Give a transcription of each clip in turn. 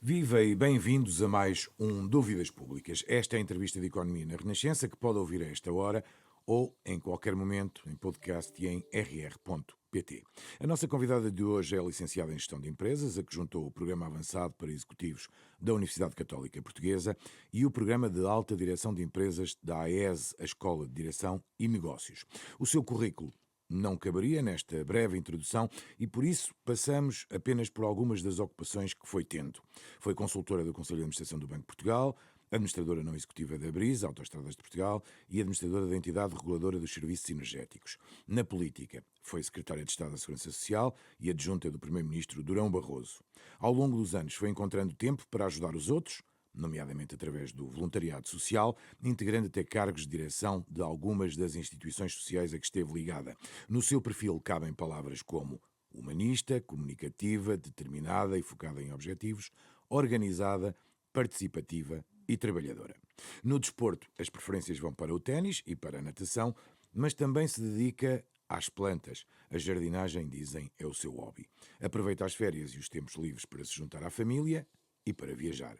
Viva e bem-vindos a mais um Dúvidas Públicas. Esta é a entrevista de Economia na Renascença que pode ouvir a esta hora ou em qualquer momento em podcast e em rr.pt. A nossa convidada de hoje é licenciada em Gestão de Empresas, a que juntou o Programa Avançado para Executivos da Universidade Católica Portuguesa e o Programa de Alta Direção de Empresas da AES, a Escola de Direção e Negócios. O seu currículo não caberia nesta breve introdução e por isso passamos apenas por algumas das ocupações que foi tendo. Foi consultora do Conselho de Administração do Banco de Portugal, administradora não executiva da Brisa, Autoestradas de Portugal, e administradora da entidade reguladora dos serviços energéticos. Na política, foi secretária de Estado da Segurança Social e adjunta do Primeiro-Ministro Durão Barroso. Ao longo dos anos foi encontrando tempo para ajudar os outros, nomeadamente através do voluntariado social, integrando até cargos de direção de algumas das instituições sociais a que esteve ligada. No seu perfil cabem palavras como humanista, comunicativa, determinada e focada em objetivos, organizada, participativa e trabalhadora. No desporto, as preferências vão para o ténis e para a natação, mas também se dedica às plantas. A jardinagem, dizem, é o seu hobby. Aproveita as férias e os tempos livres para se juntar à família e para viajar.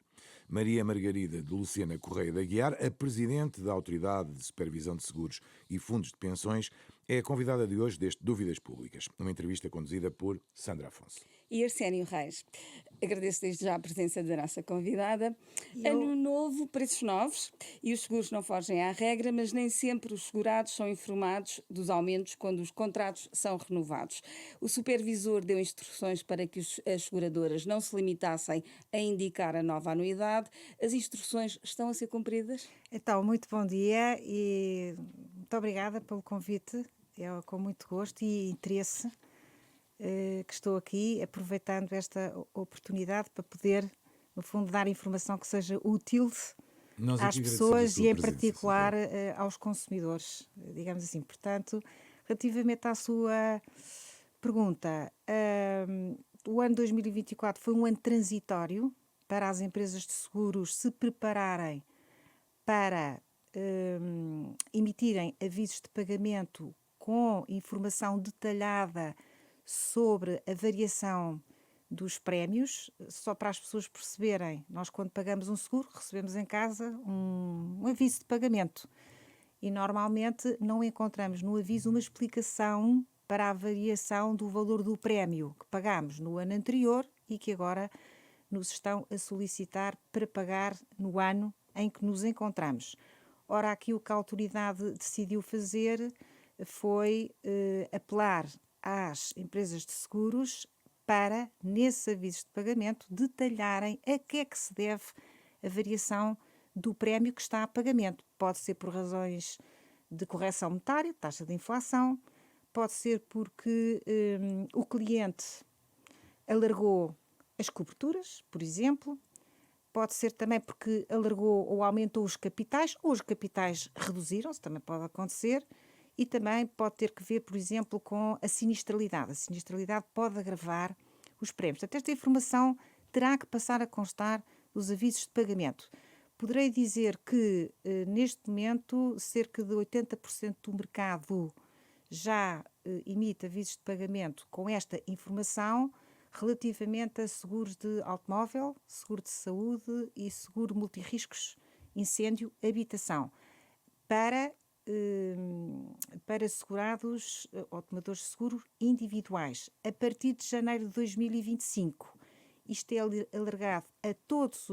Maria Margarida de Lucena Correia da Aguiar, a presidente da Autoridade de Supervisão de Seguros e Fundos de Pensões, é a convidada de hoje deste Dúvidas Públicas, uma entrevista conduzida por Sandra Afonso. E Arsénio Reis. Agradeço desde já a presença da nossa convidada. Ano novo, preços novos, e os seguros não fogem à regra, mas nem sempre os segurados são informados dos aumentos quando os contratos são renovados. O supervisor deu instruções para que as seguradoras não se limitassem a indicar a nova anuidade. As instruções estão a ser cumpridas? Então, muito bom dia e muito obrigada pelo convite. Eu, com muito gosto e interesse, que estou aqui, aproveitando esta oportunidade para poder, no fundo, dar informação que seja útil às pessoas e, em particular, aos consumidores, digamos assim. Portanto, relativamente à sua pergunta, o ano 2024 foi um ano transitório para as empresas de seguros se prepararem para emitirem avisos de pagamento com informação detalhada sobre a variação dos prémios, só para as pessoas perceberem. Nós, quando pagamos um seguro, recebemos em casa um aviso de pagamento e normalmente não encontramos no aviso uma explicação para a variação do valor do prémio que pagamos no ano anterior e que agora nos estão a solicitar para pagar no ano em que nos encontramos. Ora, aqui o que a autoridade decidiu fazer foi apelar às empresas de seguros para, nesses avisos de pagamento, detalharem a que é que se deve a variação do prémio que está a pagamento. Pode ser por razões de correção monetária, taxa de inflação, pode ser porque o cliente alargou as coberturas, por exemplo, pode ser também porque alargou ou aumentou os capitais, ou os capitais reduziram-se, também pode acontecer, e também pode ter que ver, por exemplo, com a sinistralidade. A sinistralidade pode agravar os prémios. Portanto, esta informação terá que passar a constar dos avisos de pagamento. Poderei dizer que, neste momento, cerca de 80% do mercado já emite avisos de pagamento com esta informação relativamente a seguros de automóvel, seguro de saúde e seguro multirriscos, incêndio, habitação, para segurados ou tomadores de seguro individuais, a partir de janeiro de 2025. Isto é alargado a todas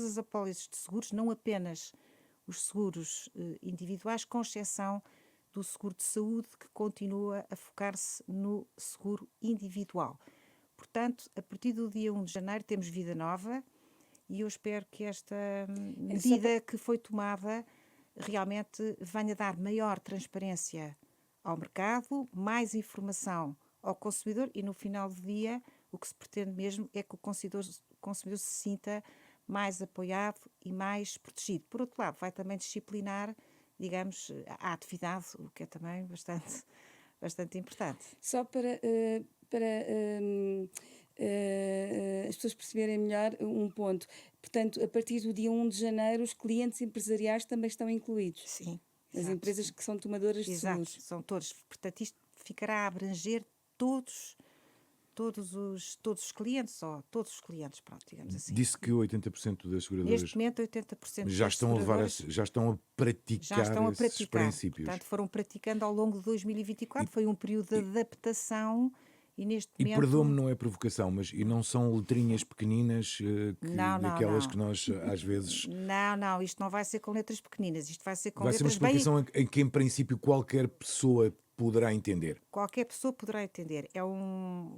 as apólices de seguros, não apenas os seguros individuais, com exceção do seguro de saúde, que continua a focar-se no seguro individual. Portanto, a partir do dia 1 de janeiro temos vida nova e eu espero que esta medida que foi tomada realmente venha dar maior transparência ao mercado, mais informação ao consumidor e, no final do dia, o que se pretende mesmo é que o consumidor se sinta mais apoiado e mais protegido. Por outro lado, vai também disciplinar, digamos, a atividade, o que é também bastante importante. Só para as pessoas perceberem melhor um ponto. Portanto, a partir do dia 1 de janeiro, os clientes empresariais também estão incluídos? Sim. As empresas que são tomadoras de seguros? São todos. Portanto, isto ficará a abranger todos todos os clientes, ou todos os clientes, pronto, digamos assim. Disse que 80% das seguradoras Neste momento, 80% já das estão a levar, seguradoras já estão a praticar esses praticar. princípios. Portanto, foram praticando ao longo de 2024. Foi um período de adaptação e neste E momento... perdoa-me, não é provocação, mas e não são letrinhas pequeninas daquelas que nós às vezes... Não, isto não vai ser com letras pequeninas, isto vai ser com Vai ser uma letras bem... explicação em que, em princípio, qualquer pessoa poderá entender. Qualquer pessoa poderá entender. É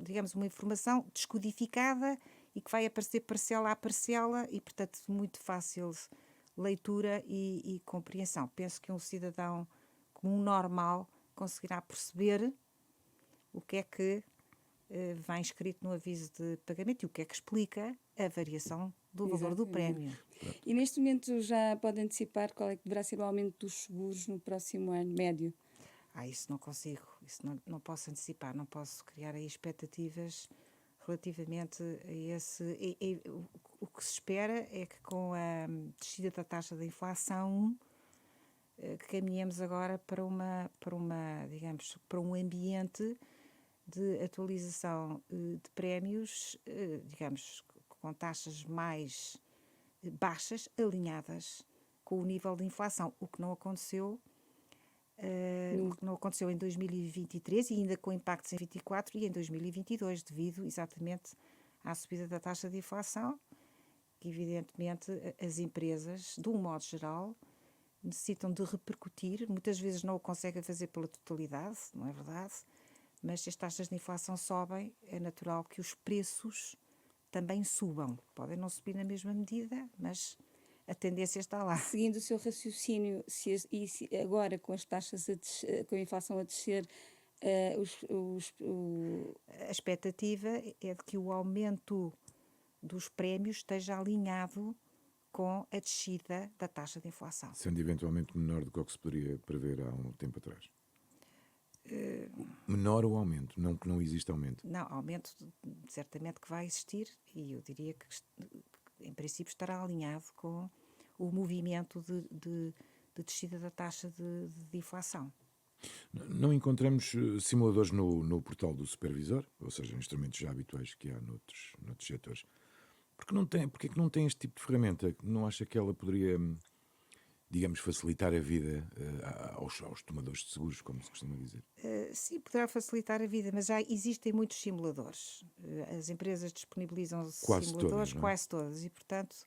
digamos, uma informação descodificada e que vai aparecer parcela a parcela e, portanto, muito fácil leitura e compreensão. Penso que um cidadão comum normal conseguirá perceber o que é que vai escrito no aviso de pagamento e o que é que explica a variação do valor do prémio. E neste momento já pode antecipar qual é que deverá ser o aumento dos seguros no próximo ano, médio? Isso não consigo, isso não posso antecipar, não posso criar aí expectativas relativamente a esse... O que se espera é que com a descida da taxa de inflação que caminhemos agora para digamos, para um ambiente de atualização de prémios, digamos, com taxas mais baixas, alinhadas com o nível de inflação, o que não aconteceu em 2023 e ainda com impactos em 2024 e em 2022, devido exatamente à subida da taxa de inflação, que evidentemente as empresas, de um modo geral, necessitam de repercutir, muitas vezes não o conseguem fazer pela totalidade, não é verdade? Mas se as taxas de inflação sobem, é natural que os preços também subam. Podem não subir na mesma medida, mas a tendência está lá. Seguindo o seu raciocínio, se agora com as taxas com a inflação a descer, a expectativa é de que o aumento dos prémios esteja alinhado com a descida da taxa de inflação. Sendo eventualmente menor do que o que se poderia prever há um tempo atrás. Menor o aumento, não que não exista aumento. Não, aumento certamente que vai existir e eu diria que em princípio estará alinhado com o movimento de descida da taxa de inflação. Não encontramos simuladores no portal do supervisor, ou seja, instrumentos já habituais que há noutros setores. Porque é que não tem este tipo de ferramenta? Não acha que ela poderia, digamos, facilitar a vida aos tomadores de seguros, como se costuma dizer? Sim, poderá facilitar a vida, mas já existem muitos simuladores. As empresas disponibilizam simuladores, quase todas, e portanto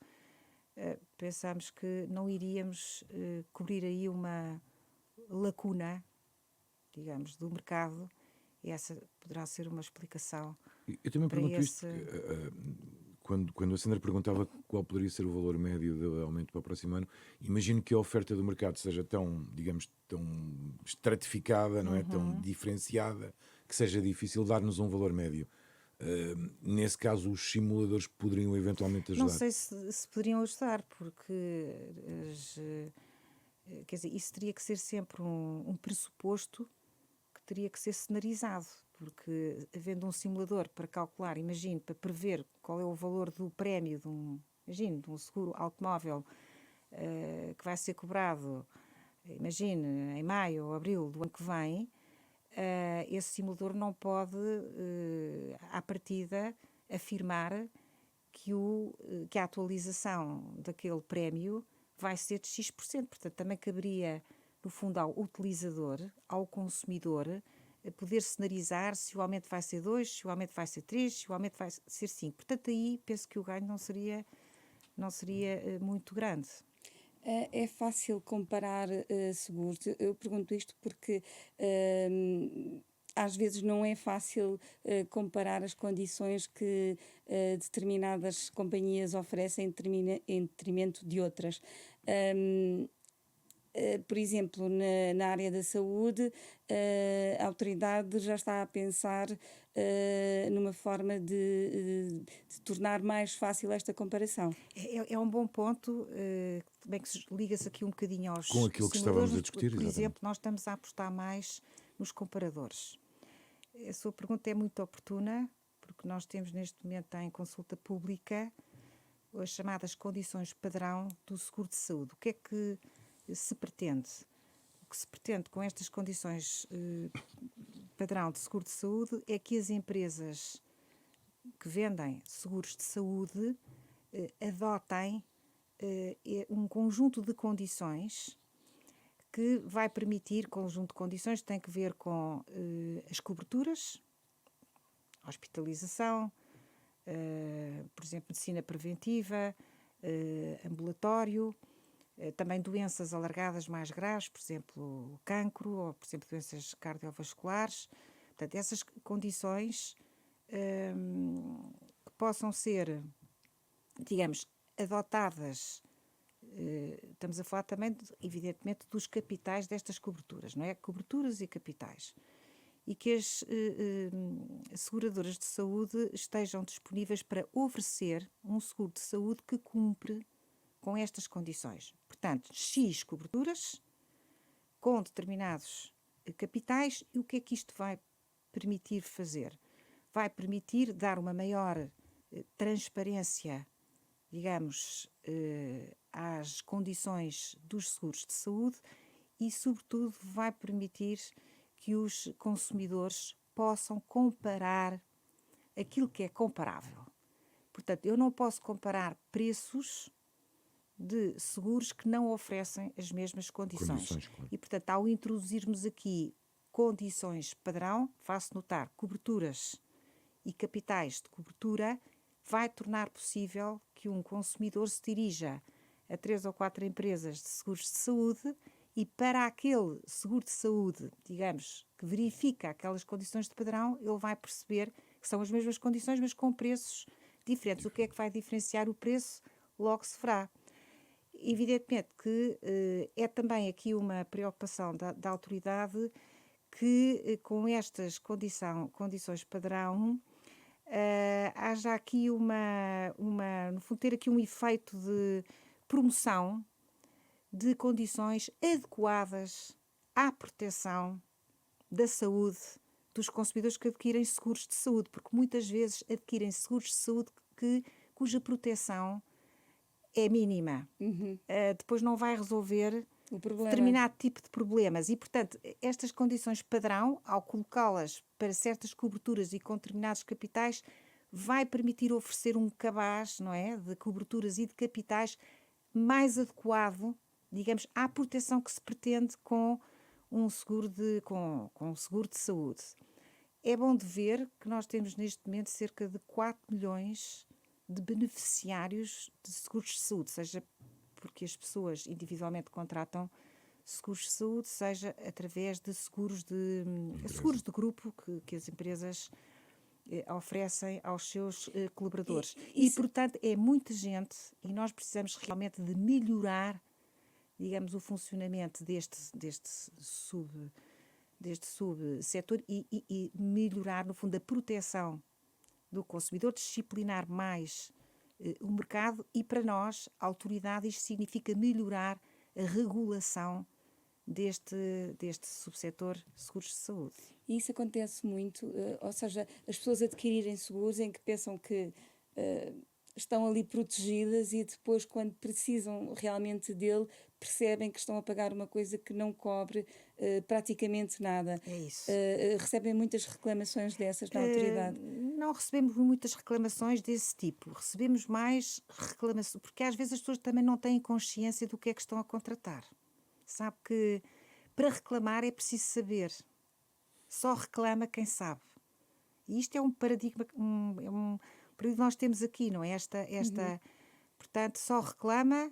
pensamos que não iríamos cobrir aí uma lacuna, digamos, do mercado, e essa poderá ser uma explicação. Eu também pergunto isto, quando a Sandra perguntava qual poderia ser o valor médio de aumento para o próximo ano, imagino que a oferta do mercado seja tão, digamos, tão estratificada, não é? Tão diferenciada, que seja difícil dar-nos um valor médio. Nesse caso, os simuladores poderiam eventualmente ajudar? Não sei se poderiam ajudar, porque quer dizer, isso teria que ser sempre um pressuposto que teria que ser cenarizado, porque havendo um simulador para calcular, imagine, para prever qual é o valor do prémio de um seguro automóvel que vai ser cobrado, imagine, em maio ou abril do ano que vem, esse simulador não pode, à partida, afirmar que a atualização daquele prémio vai ser de X%. Portanto, também caberia, no fundo, ao utilizador, ao consumidor, poder cenarizar se o aumento vai ser 2, se o aumento vai ser 3, se o aumento vai ser 5. Portanto, aí penso que o ganho não seria muito grande. É fácil comparar seguros. Eu pergunto isto porque às vezes não é fácil comparar as condições que determinadas companhias oferecem em detrimento de outras. Por exemplo, na área da saúde, a autoridade já está a pensar numa forma de tornar mais fácil esta comparação. É um bom ponto, também que liga-se aqui um bocadinho aos com aquilo que estávamos a discutir. Por exemplo, nós estamos a apostar mais nos comparadores. A sua pergunta é muito oportuna, porque nós temos neste momento em consulta pública as chamadas condições padrão do seguro de saúde. O que é que se pretende? O que se pretende com estas condições padrão de seguro de saúde é que as empresas que vendem seguros de saúde adotem um conjunto de condições que vai permitir, conjunto de condições que tem que ver com as coberturas, hospitalização, por exemplo, medicina preventiva, ambulatório, também doenças alargadas mais graves, por exemplo, o cancro ou, por exemplo, doenças cardiovasculares. Portanto, essas condições que possam ser, digamos, adotadas, estamos a falar também, evidentemente, dos capitais destas coberturas, não é? Coberturas e capitais. E que as seguradoras de saúde estejam disponíveis para oferecer um seguro de saúde que cumpre com estas condições. Portanto, X coberturas com determinados capitais. E o que é que isto vai permitir fazer? Vai permitir dar uma maior transparência, digamos, às condições dos seguros de saúde e, sobretudo, vai permitir que os consumidores possam comparar aquilo que é comparável. Portanto, eu não posso comparar preços de seguros que não oferecem as mesmas condições. Claro. E, portanto, ao introduzirmos aqui condições padrão, faço notar coberturas e capitais de cobertura, vai tornar possível que um consumidor se dirija a 3 ou 4 empresas de seguros de saúde e para aquele seguro de saúde, digamos, que verifica aquelas condições de padrão, ele vai perceber que são as mesmas condições, mas com preços diferentes. O que é que vai diferenciar o preço? Logo se verá. Evidentemente que é também aqui uma preocupação da autoridade que com estas condições padrão haja aqui no fundo, ter aqui um efeito de promoção de condições adequadas à proteção da saúde dos consumidores que adquirem seguros de saúde, porque muitas vezes adquirem seguros de saúde cuja proteção é mínima. Depois não vai resolver determinado tipo de problemas. E, portanto, estas condições padrão, ao colocá-las para certas coberturas e com determinados capitais, vai permitir oferecer um cabaz, não é, de coberturas e de capitais mais adequado, digamos, à proteção que se pretende com um seguro com um seguro de saúde. É bom de ver que nós temos neste momento cerca de 4 milhões de beneficiários de seguros de saúde, seja porque as pessoas individualmente contratam seguros de saúde, seja através de seguros de grupo que as empresas oferecem aos seus colaboradores. E, portanto, é muita gente e nós precisamos realmente de melhorar, digamos, o funcionamento deste subsetor e melhorar, no fundo, a proteção do consumidor, disciplinar mais o mercado e, para nós, a autoridade, isto significa melhorar a regulação deste subsetor de seguros de saúde. E isso acontece muito, ou seja, as pessoas adquirirem seguros em que pensam que estão ali protegidas e depois, quando precisam realmente dele, percebem que estão a pagar uma coisa que não cobre praticamente nada. É isso. Recebem muitas reclamações dessas na autoridade? Não recebemos muitas reclamações desse tipo. Recebemos mais reclamações, porque às vezes as pessoas também não têm consciência do que é que estão a contratar. Sabe que para reclamar é preciso saber. Só reclama quem sabe. E isto é um paradigma, paradigma que nós temos aqui, não é? Portanto, só reclama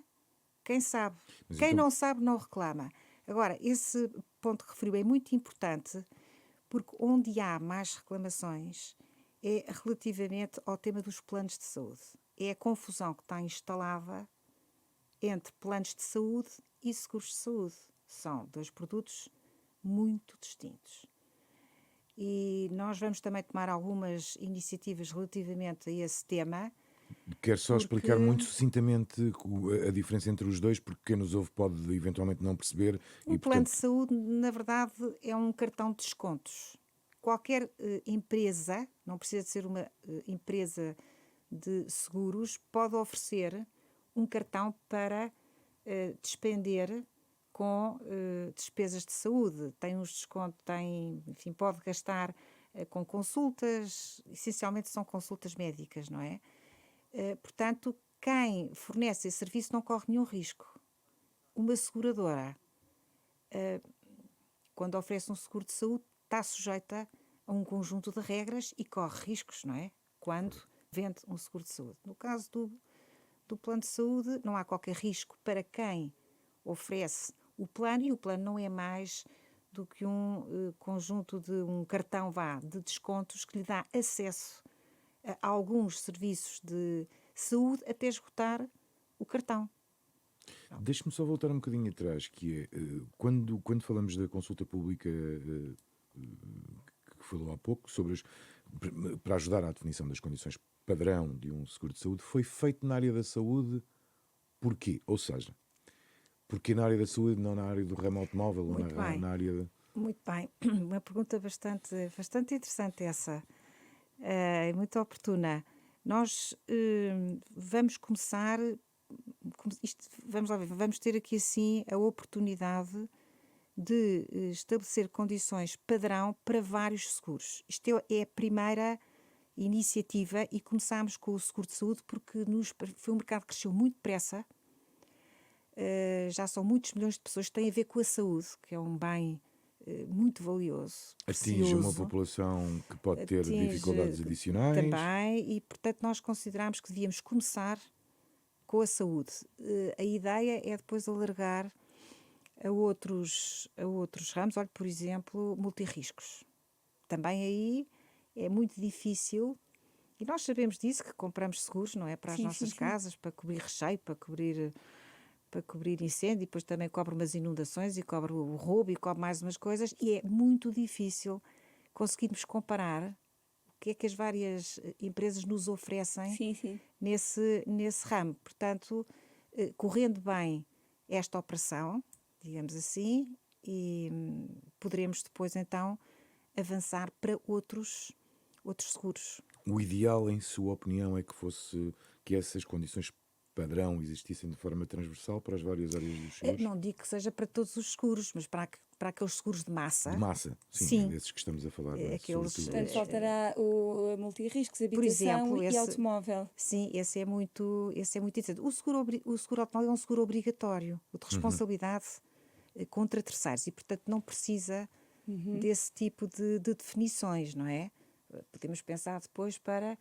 quem sabe. Mas Quem então não sabe, não reclama. Agora, esse ponto que referiu é muito importante, porque onde há mais reclamações é relativamente ao tema dos planos de saúde. É a confusão que está instalada entre planos de saúde e seguros de saúde. São 2 produtos muito distintos. E nós vamos também tomar algumas iniciativas relativamente a esse tema. Quero só explicar muito sucintamente a diferença entre os dois, porque quem nos ouve pode eventualmente não perceber. Um plano de saúde, na verdade, é um cartão de descontos. Qualquer empresa, não precisa de ser uma empresa de seguros, pode oferecer um cartão para despender com despesas de saúde. Tem uns descontos, enfim, pode gastar com consultas, essencialmente são consultas médicas, não é? Portanto, quem fornece esse serviço não corre nenhum risco. Uma seguradora, quando oferece um seguro de saúde, está sujeita a um conjunto de regras e corre riscos, não é? Quando vende um seguro de saúde. No caso do plano de saúde, não há qualquer risco para quem oferece o plano, e o plano não é mais do que um conjunto de um cartão de descontos que lhe dá acesso a alguns serviços de saúde até esgotar o cartão. Deixe-me só voltar um bocadinho atrás, que é, quando falamos da consulta pública que falou há pouco, para ajudar à definição das condições padrão de um seguro de saúde, foi feito na área da saúde porquê? Ou seja, porque na área da saúde, não na área do ramo automóvel, ou na área de... Muito bem, uma pergunta bastante interessante essa, muito oportuna. Nós vamos começar, vamos ter aqui assim a oportunidade de estabelecer condições padrão para vários seguros. Isto é a primeira iniciativa e começámos com o seguro de saúde porque foi um mercado que cresceu muito depressa. Já são muitos milhões de pessoas que têm a ver com a saúde, que é um bem muito valioso, Atinge precioso. uma população que pode ter dificuldades adicionais. Também, e portanto nós consideramos que devíamos começar com a saúde. A ideia é depois alargar a outros ramos. Olha, por exemplo, multirriscos. Também aí é muito difícil, e nós sabemos disso, que compramos seguros, não é? Para as nossas casas, para cobrir recheio, para cobrir incêndio, e depois também cobre umas inundações, e cobre o roubo, e cobre mais umas coisas, e é muito difícil conseguirmos comparar o que é que as várias empresas nos oferecem nesse ramo. Portanto, correndo bem esta operação, digamos assim, e poderemos depois então avançar para outros seguros. O ideal, em sua opinião, é que essas condições padrão existissem de forma transversal para as várias áreas dos seguros? Não digo que seja para todos os seguros, mas para aqueles seguros de massa. De massa, sim. Desses que estamos a falar. Portanto, faltará o multirriscos, habitação, por exemplo, e automóvel. Sim, esse é muito interessante. O seguro automóvel é um seguro obrigatório, o de responsabilidade contra terceiros, e portanto não precisa desse tipo de definições, não é? Podemos pensar depois para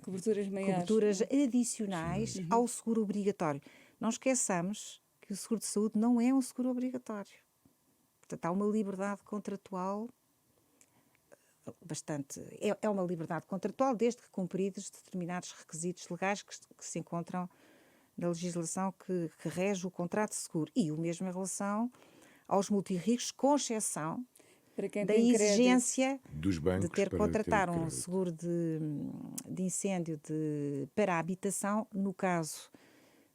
coberturas maiores, coberturas adicionais ao seguro obrigatório. Não esqueçamos que o seguro de saúde não é um seguro obrigatório. Portanto, há uma liberdade contratual bastante... É uma liberdade contratual desde que cumpridos determinados requisitos legais que se encontram na legislação que rege o contrato de seguro. E o mesmo em relação aos multirriscos, com exceção da exigência dos bancos de ter que contratar um seguro de incêndio para a habitação, no caso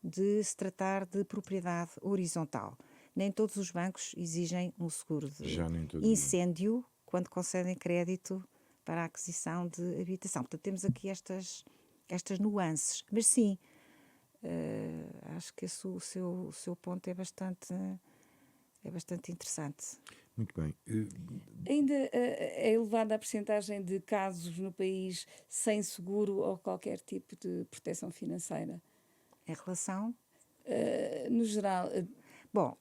de se tratar de propriedade horizontal. Nem todos os bancos exigem um seguro de incêndio quando concedem crédito para a aquisição de habitação. Portanto, temos aqui estas nuances. Mas sim, acho que o seu ponto é bastante interessante. Muito bem. Ainda é elevada a percentagem de casos no país sem seguro ou qualquer tipo de proteção financeira? Em relação? No geral, bom,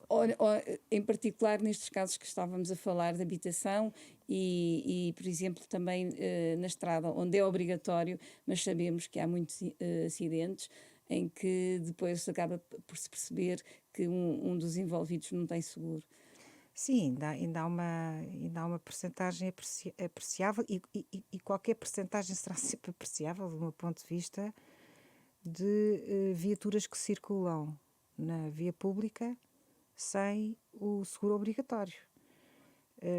em particular nestes casos que estávamos a falar de habitação e por exemplo, também na estrada, onde é obrigatório, mas sabemos que há muitos acidentes em que depois acaba por se perceber que um dos envolvidos não tem seguro. Sim, ainda há uma percentagem apreciável, e qualquer percentagem será sempre apreciável do meu ponto de vista, de viaturas que circulam na via pública sem o seguro obrigatório.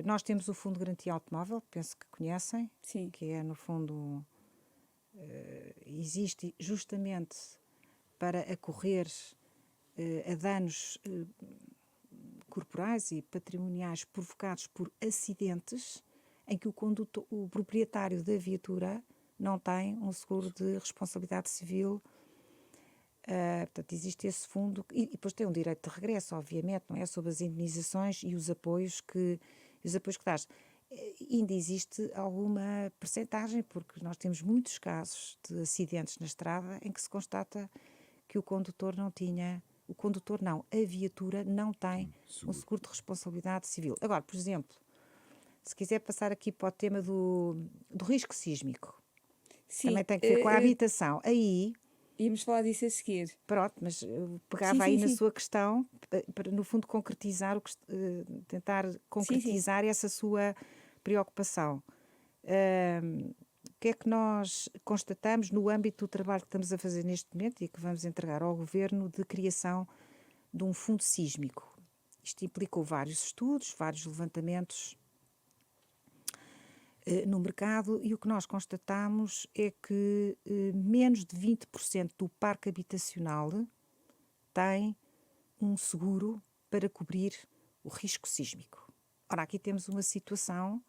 Nós temos o Fundo de Garantia Automóvel, penso que conhecem, sim, que é, no fundo, existe justamente para acorrer a danos corporais e patrimoniais provocados por acidentes em que o proprietário da viatura não tem um seguro de responsabilidade civil. Portanto, existe esse fundo e depois tem um direito de regresso, obviamente, não é? Sobre as indenizações e os apoios que dás. ainda existe alguma percentagem, porque nós temos muitos casos de acidentes na estrada em que se constata que o condutor não tinha, o condutor não, a viatura não tem um seguro de responsabilidade civil. Agora, por exemplo, se quiser passar aqui para o tema do risco sísmico, Sim, também tem que ver com a habitação. Aí, íamos falar disso a seguir. pronto, mas eu pegava Sim, aí sim, na sim. sua questão para, no fundo, concretizar, tentar concretizar essa sua preocupação. O que é que nós constatamos no âmbito do trabalho que estamos a fazer neste momento e que vamos entregar ao Governo de criação de um fundo sísmico? Isto implicou vários estudos, vários levantamentos no mercado, e o que nós constatamos é que menos de 20% do parque habitacional tem um seguro para cobrir o risco sísmico. Ora, aqui temos uma situação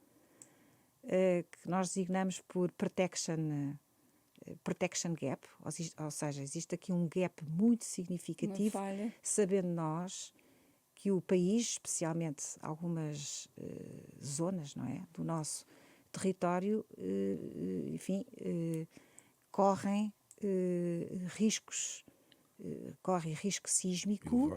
que nós designamos por protection gap, ou seja, existe aqui um gap muito significativo, sabendo nós que o país, especialmente algumas zonas, não é, do nosso território, enfim, correm riscos, corre risco sísmico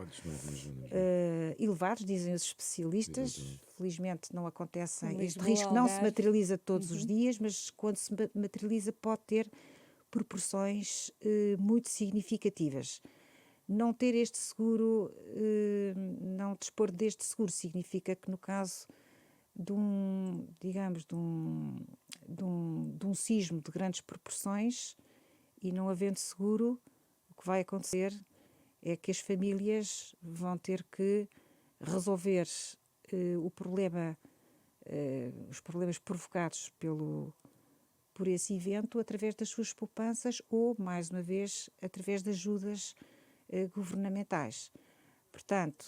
elevados, dizem os especialistas. Exatamente. Felizmente não acontecem, este risco não se materializa todos os dias, mas quando se materializa pode ter proporções muito significativas. Não ter este seguro, não dispor deste seguro, significa que no caso de um, digamos, de um sismo de grandes proporções e não havendo seguro, o que vai acontecer é que as famílias vão ter que resolver o problema, os problemas provocados por esse evento através das suas poupanças ou, mais uma vez, através de ajudas governamentais. Portanto,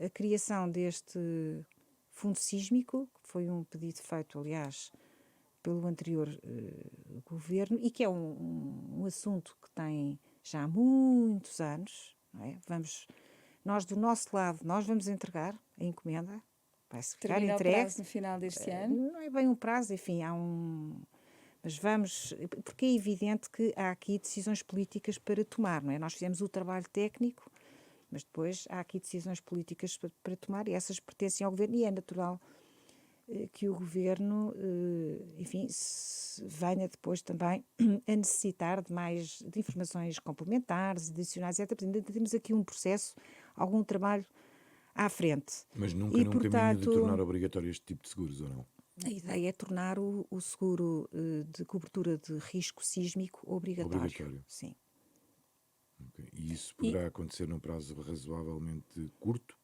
a criação deste fundo sísmico, que foi um pedido feito, aliás, pelo anterior governo, e que é um assunto que tem já muitos anos, não é? Nós do nosso lado, nós vamos entregar a encomenda, vai-se ficar entregue. Termina o prazo no final deste ano? Não é bem um prazo, enfim, mas vamos, porque é evidente que há aqui decisões políticas para tomar, não é? Nós fizemos o trabalho técnico, mas depois há aqui decisões políticas para tomar e essas pertencem ao Governo e é natural que o Governo, enfim, venha depois também a necessitar de informações complementares, adicionais, etc. Ainda temos aqui um processo, algum trabalho à frente. Mas nunca num caminho de tornar obrigatório este tipo de seguros, ou não? A ideia é tornar o seguro de cobertura de risco sísmico obrigatório. Sim. Okay. E isso poderá acontecer num prazo razoavelmente curto?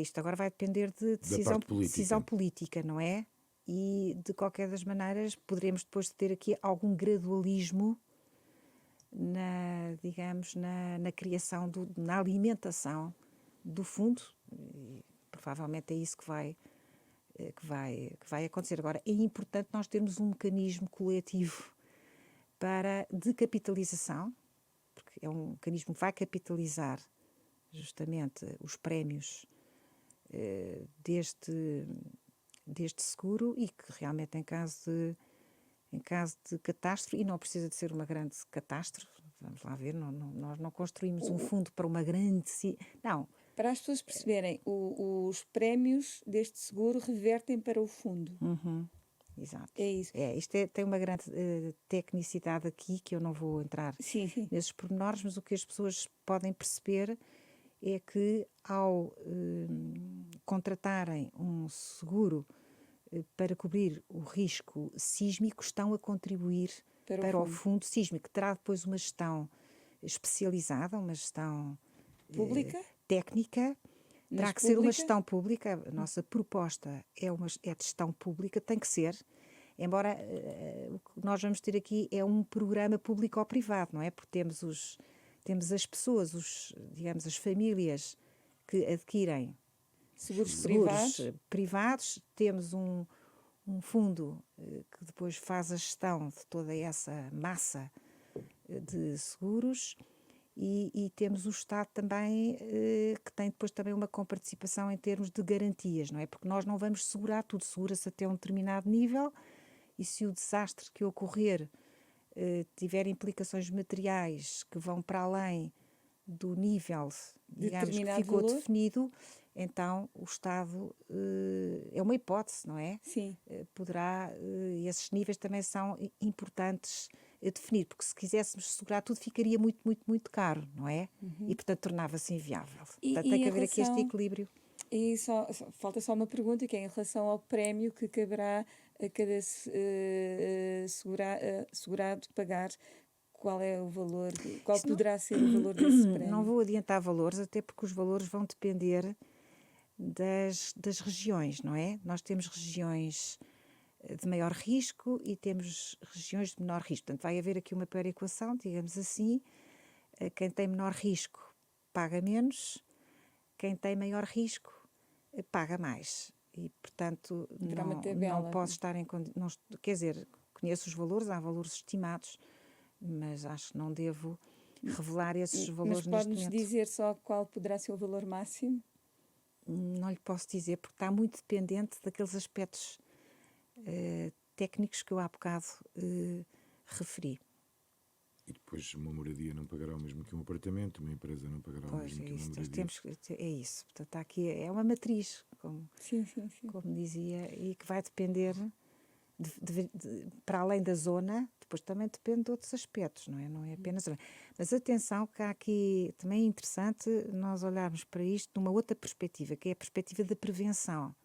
Isto agora vai depender de decisão política, não é? E, de qualquer das maneiras, poderemos depois ter aqui algum gradualismo na criação, na alimentação do fundo. E, provavelmente é isso que vai acontecer. Agora, é importante nós termos um mecanismo coletivo de capitalização, porque é um mecanismo que vai capitalizar justamente os prémios deste seguro e que realmente em caso de catástrofe, e não precisa de ser uma grande catástrofe, vamos lá ver, nós não construímos um fundo para uma grande... Não. Para as pessoas perceberem, os prémios deste seguro revertem para o fundo. Exato. É isso. Isto tem uma grande tecnicidade aqui, que eu não vou entrar nesses pormenores, mas o que as pessoas podem perceber é que ao contratarem um seguro para cobrir o risco sísmico, estão a contribuir para o fundo sísmico, que terá depois uma gestão especializada, uma gestão pública, técnica, terá que ser uma gestão pública. A nossa proposta é de gestão pública, tem que ser, embora o que nós vamos ter aqui é um programa público ou privado, não é? Porque temos as pessoas, digamos, as famílias que adquirem seguros privados, temos um fundo que depois faz a gestão de toda essa massa de seguros e temos o Estado também, que tem depois também uma comparticipação em termos de garantias, não é? Porque nós não vamos segurar tudo, segura-se até um determinado nível, e se o desastre que ocorrer tiver implicações materiais que vão para além do nível, digamos, que Determinado ficou valor? definido, então o Estado, é uma hipótese, não é? Sim. Poderá, esses níveis também são importantes a definir, porque se quiséssemos segurar tudo ficaria muito, muito, muito caro, não é? E portanto tornava-se inviável. Portanto tem E que em haver aqui este relação. equilíbrio. E falta só uma pergunta, que é em relação ao prémio que caberá a cada segurado pagar. Qual é o valor, qual Isso não, poderá ser o valor desse não prémio? vou adiantar valores, até porque os valores vão depender das regiões, não é? Nós temos regiões de maior risco e temos regiões de menor risco. Portanto, vai haver aqui uma perequação, digamos assim. Quem tem menor risco paga menos, quem tem maior risco paga mais. E, portanto, Haverá uma não tabela. posso estar em condições. Quer dizer, conheço os valores, há valores estimados, mas acho que não devo revelar esses Mas valores neste pode-nos momento. dizer só qual poderá ser o valor máximo? Não lhe posso dizer, porque está muito dependente daqueles aspectos técnicos que eu há bocado referi. E depois uma moradia não pagará o mesmo que um apartamento, uma empresa não pagará o Pois, mesmo é que uma isso. moradia. É isso. Portanto, está aqui, é uma matriz, Sim, sim, sim. como dizia, e que vai depender, para além da zona, depois também depende de outros aspectos, não é? Não é apenas. Mas atenção, que há aqui também é interessante nós olharmos para isto numa outra perspectiva, que é a perspectiva da prevenção.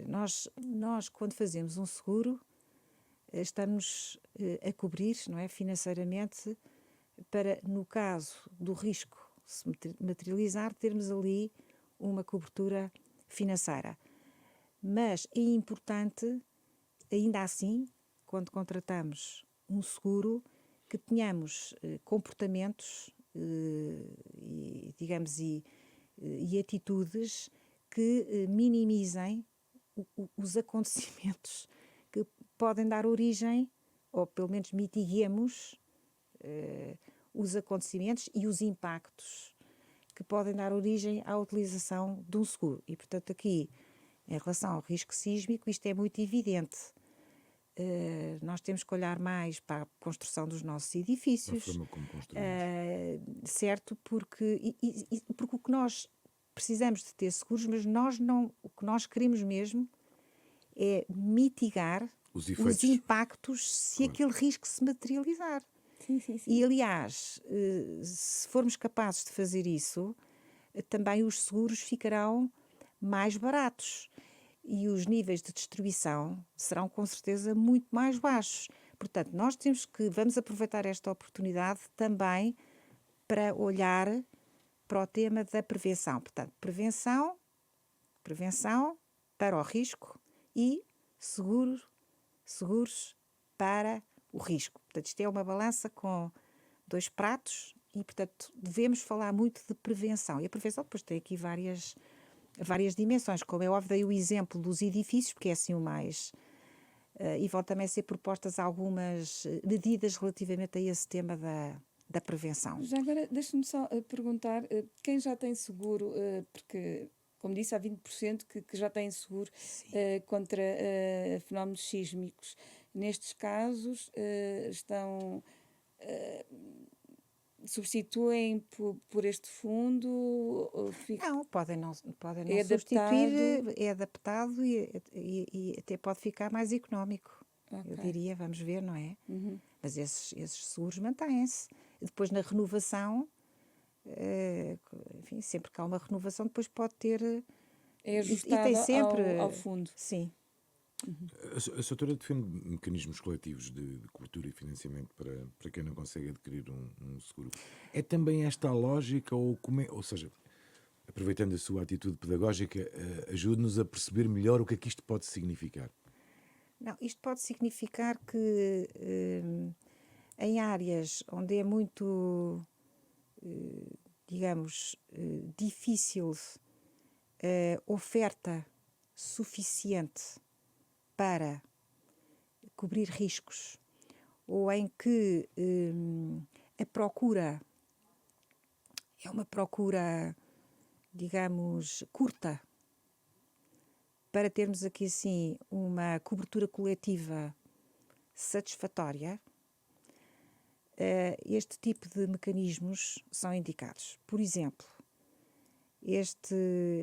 Nós quando fazemos um seguro, estamos a cobrir, não é, financeiramente, para, no caso do risco se materializar, termos ali uma cobertura financeira. Mas é importante, ainda assim, quando contratamos um seguro, que tenhamos comportamentos e, digamos, e atitudes que minimizem os acontecimentos que podem dar origem, ou pelo menos mitiguemos os acontecimentos e os impactos que podem dar origem à utilização de um seguro. E, portanto, aqui, em relação ao risco sísmico, isto é muito evidente. Nós temos que olhar mais para a construção dos nossos A edifícios, forma como construímos. certo? Porque o que nós precisamos de ter seguros, mas o que nós queremos mesmo é mitigar Os os efeitos. impactos se Claro. aquele risco se materializar. Sim, sim, sim. E, aliás, se formos capazes de fazer isso, também os seguros ficarão mais baratos e os níveis de destruição serão com certeza muito mais baixos. Portanto, vamos aproveitar esta oportunidade também para olhar para o tema da prevenção. Portanto, prevenção para o risco e seguros para o risco. Portanto, isto é uma balança com dois pratos e, portanto, devemos falar muito de prevenção. E a prevenção depois tem aqui várias dimensões, como é óbvio, dei o exemplo dos edifícios, porque é assim o mais... e vão também ser propostas algumas medidas relativamente a esse tema da prevenção. Já agora, deixa-me só perguntar, quem já tem seguro, porque, como disse, há 20% que já têm seguro contra fenómenos sísmicos. Nestes casos, substituem por este fundo? Não, podem não É substituir, adaptado? é adaptado e até pode ficar mais económico. Eu Ok. diria, vamos ver, não é? Mas esses seguros mantêm-se. Depois, na renovação, enfim, sempre que há uma renovação, depois pode ter... É e ajustado tem sempre... ao fundo. Sim. A Soutora defende mecanismos coletivos de cobertura e financiamento para quem não consegue adquirir um seguro. É também esta a lógica, ou seja, aproveitando a sua atitude pedagógica, ajude-nos a perceber melhor o que é que isto pode significar. Não, isto pode significar que em áreas onde é muito, digamos, difícil oferta suficiente para cobrir riscos, ou em que a procura é uma procura, digamos, curta, para termos aqui, assim, uma cobertura coletiva satisfatória, este tipo de mecanismos são indicados. Por exemplo,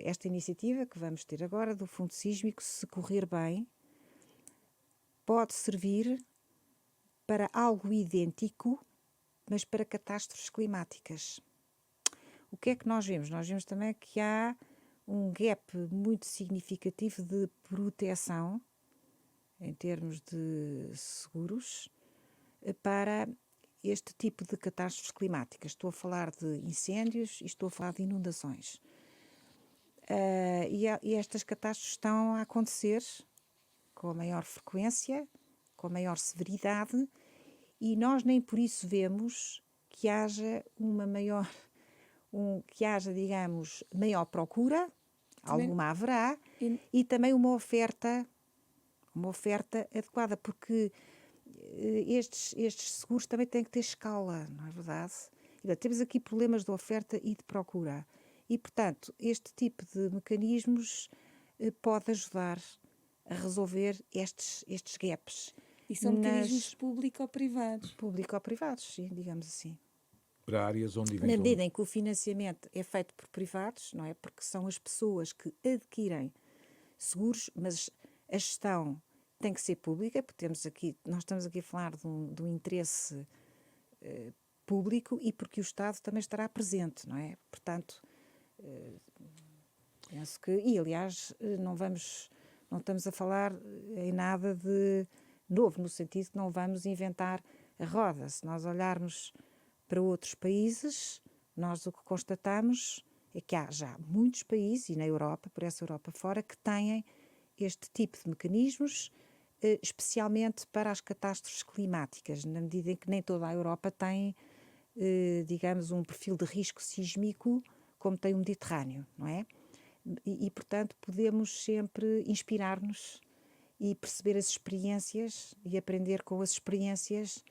esta iniciativa que vamos ter agora do Fundo Sísmico, se correr bem, pode servir para algo idêntico, mas para catástrofes climáticas. O que é que nós vemos? Nós vemos também que há um gap muito significativo de proteção, em termos de seguros, para este tipo de catástrofes climáticas. Estou a falar de incêndios e estou a falar de inundações. E estas catástrofes estão a acontecer com maior frequência, com maior severidade, e nós nem por isso vemos que haja digamos, maior procura, Também, alguma haverá, e, e também uma oferta adequada, porque estes seguros também têm que ter escala, não é verdade? E, temos aqui problemas de oferta e de procura. E, portanto, este tipo de mecanismos pode ajudar a resolver estes gaps e são mecanismos público-privados. público-privados, sim, digamos assim. Para áreas onde Na eventualmente... medida em que o financiamento é feito por privados, não é? Porque são as pessoas que adquirem seguros, mas a gestão tem que ser pública, porque nós estamos aqui a falar de um interesse público e porque o Estado também estará presente, não é? Portanto, penso que... E, aliás, não estamos a falar em nada de novo, no sentido que não vamos inventar a roda. Se nós olharmos para outros países, nós o que constatamos é que há já muitos países, e na Europa, por essa Europa fora, que têm este tipo de mecanismos, especialmente para as catástrofes climáticas, na medida em que nem toda a Europa tem, digamos, um perfil de risco sísmico como tem o Mediterrâneo, não é? E, portanto, podemos sempre inspirar-nos e perceber as experiências e aprender com as experiências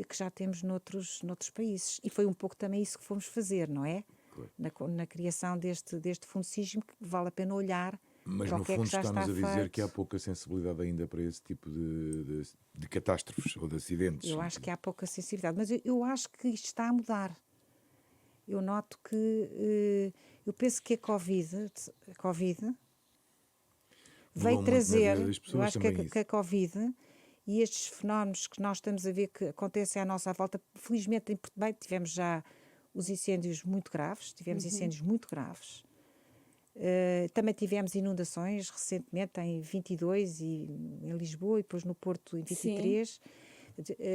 que já temos noutros países. E foi um pouco também isso que fomos fazer, não é? Claro. Na criação deste Fundo Sísmico, vale a pena olhar Mas para o no que é fundo que já está-nos está a dizer feito. que há pouca sensibilidade ainda para esse tipo de catástrofes ou de acidentes. Eu acho que há pouca sensibilidade, mas eu acho que isto está a mudar. Eu noto que... eu penso que a Covid veio Mudou muito na vida trazer... das Eu pessoas acho que também que a Covid e estes fenómenos que nós estamos a ver que acontecem à nossa volta, felizmente em Portugal tivemos já os incêndios muito graves, também tivemos inundações recentemente em 22 e em Lisboa e depois no Porto em Sim. 23.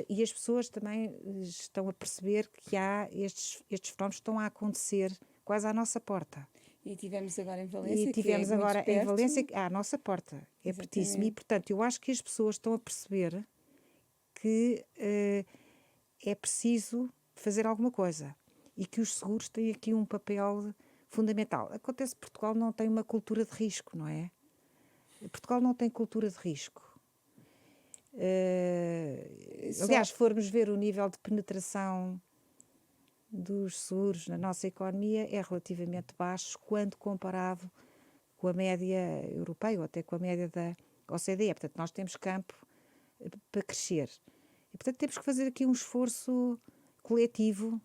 E as pessoas também estão a perceber que há estes fenómenos que estão a acontecer quase à nossa porta. E tivemos agora em E Valência, que é tivemos muito agora em perto. Valência, à nossa porta, é pertíssimo. E, Exatamente. portanto, eu acho que as pessoas estão a perceber que é preciso fazer alguma coisa e que os seguros têm aqui um papel fundamental. Acontece que Portugal não tem uma cultura de risco, não é? Portugal não tem cultura de risco. Aliás, se formos ver o nível de penetração dos seguros na nossa economia é relativamente baixo quando comparado com a média europeia ou até com a média da OCDE. Portanto, nós temos campo para crescer. E, portanto, temos que fazer aqui um esforço coletivo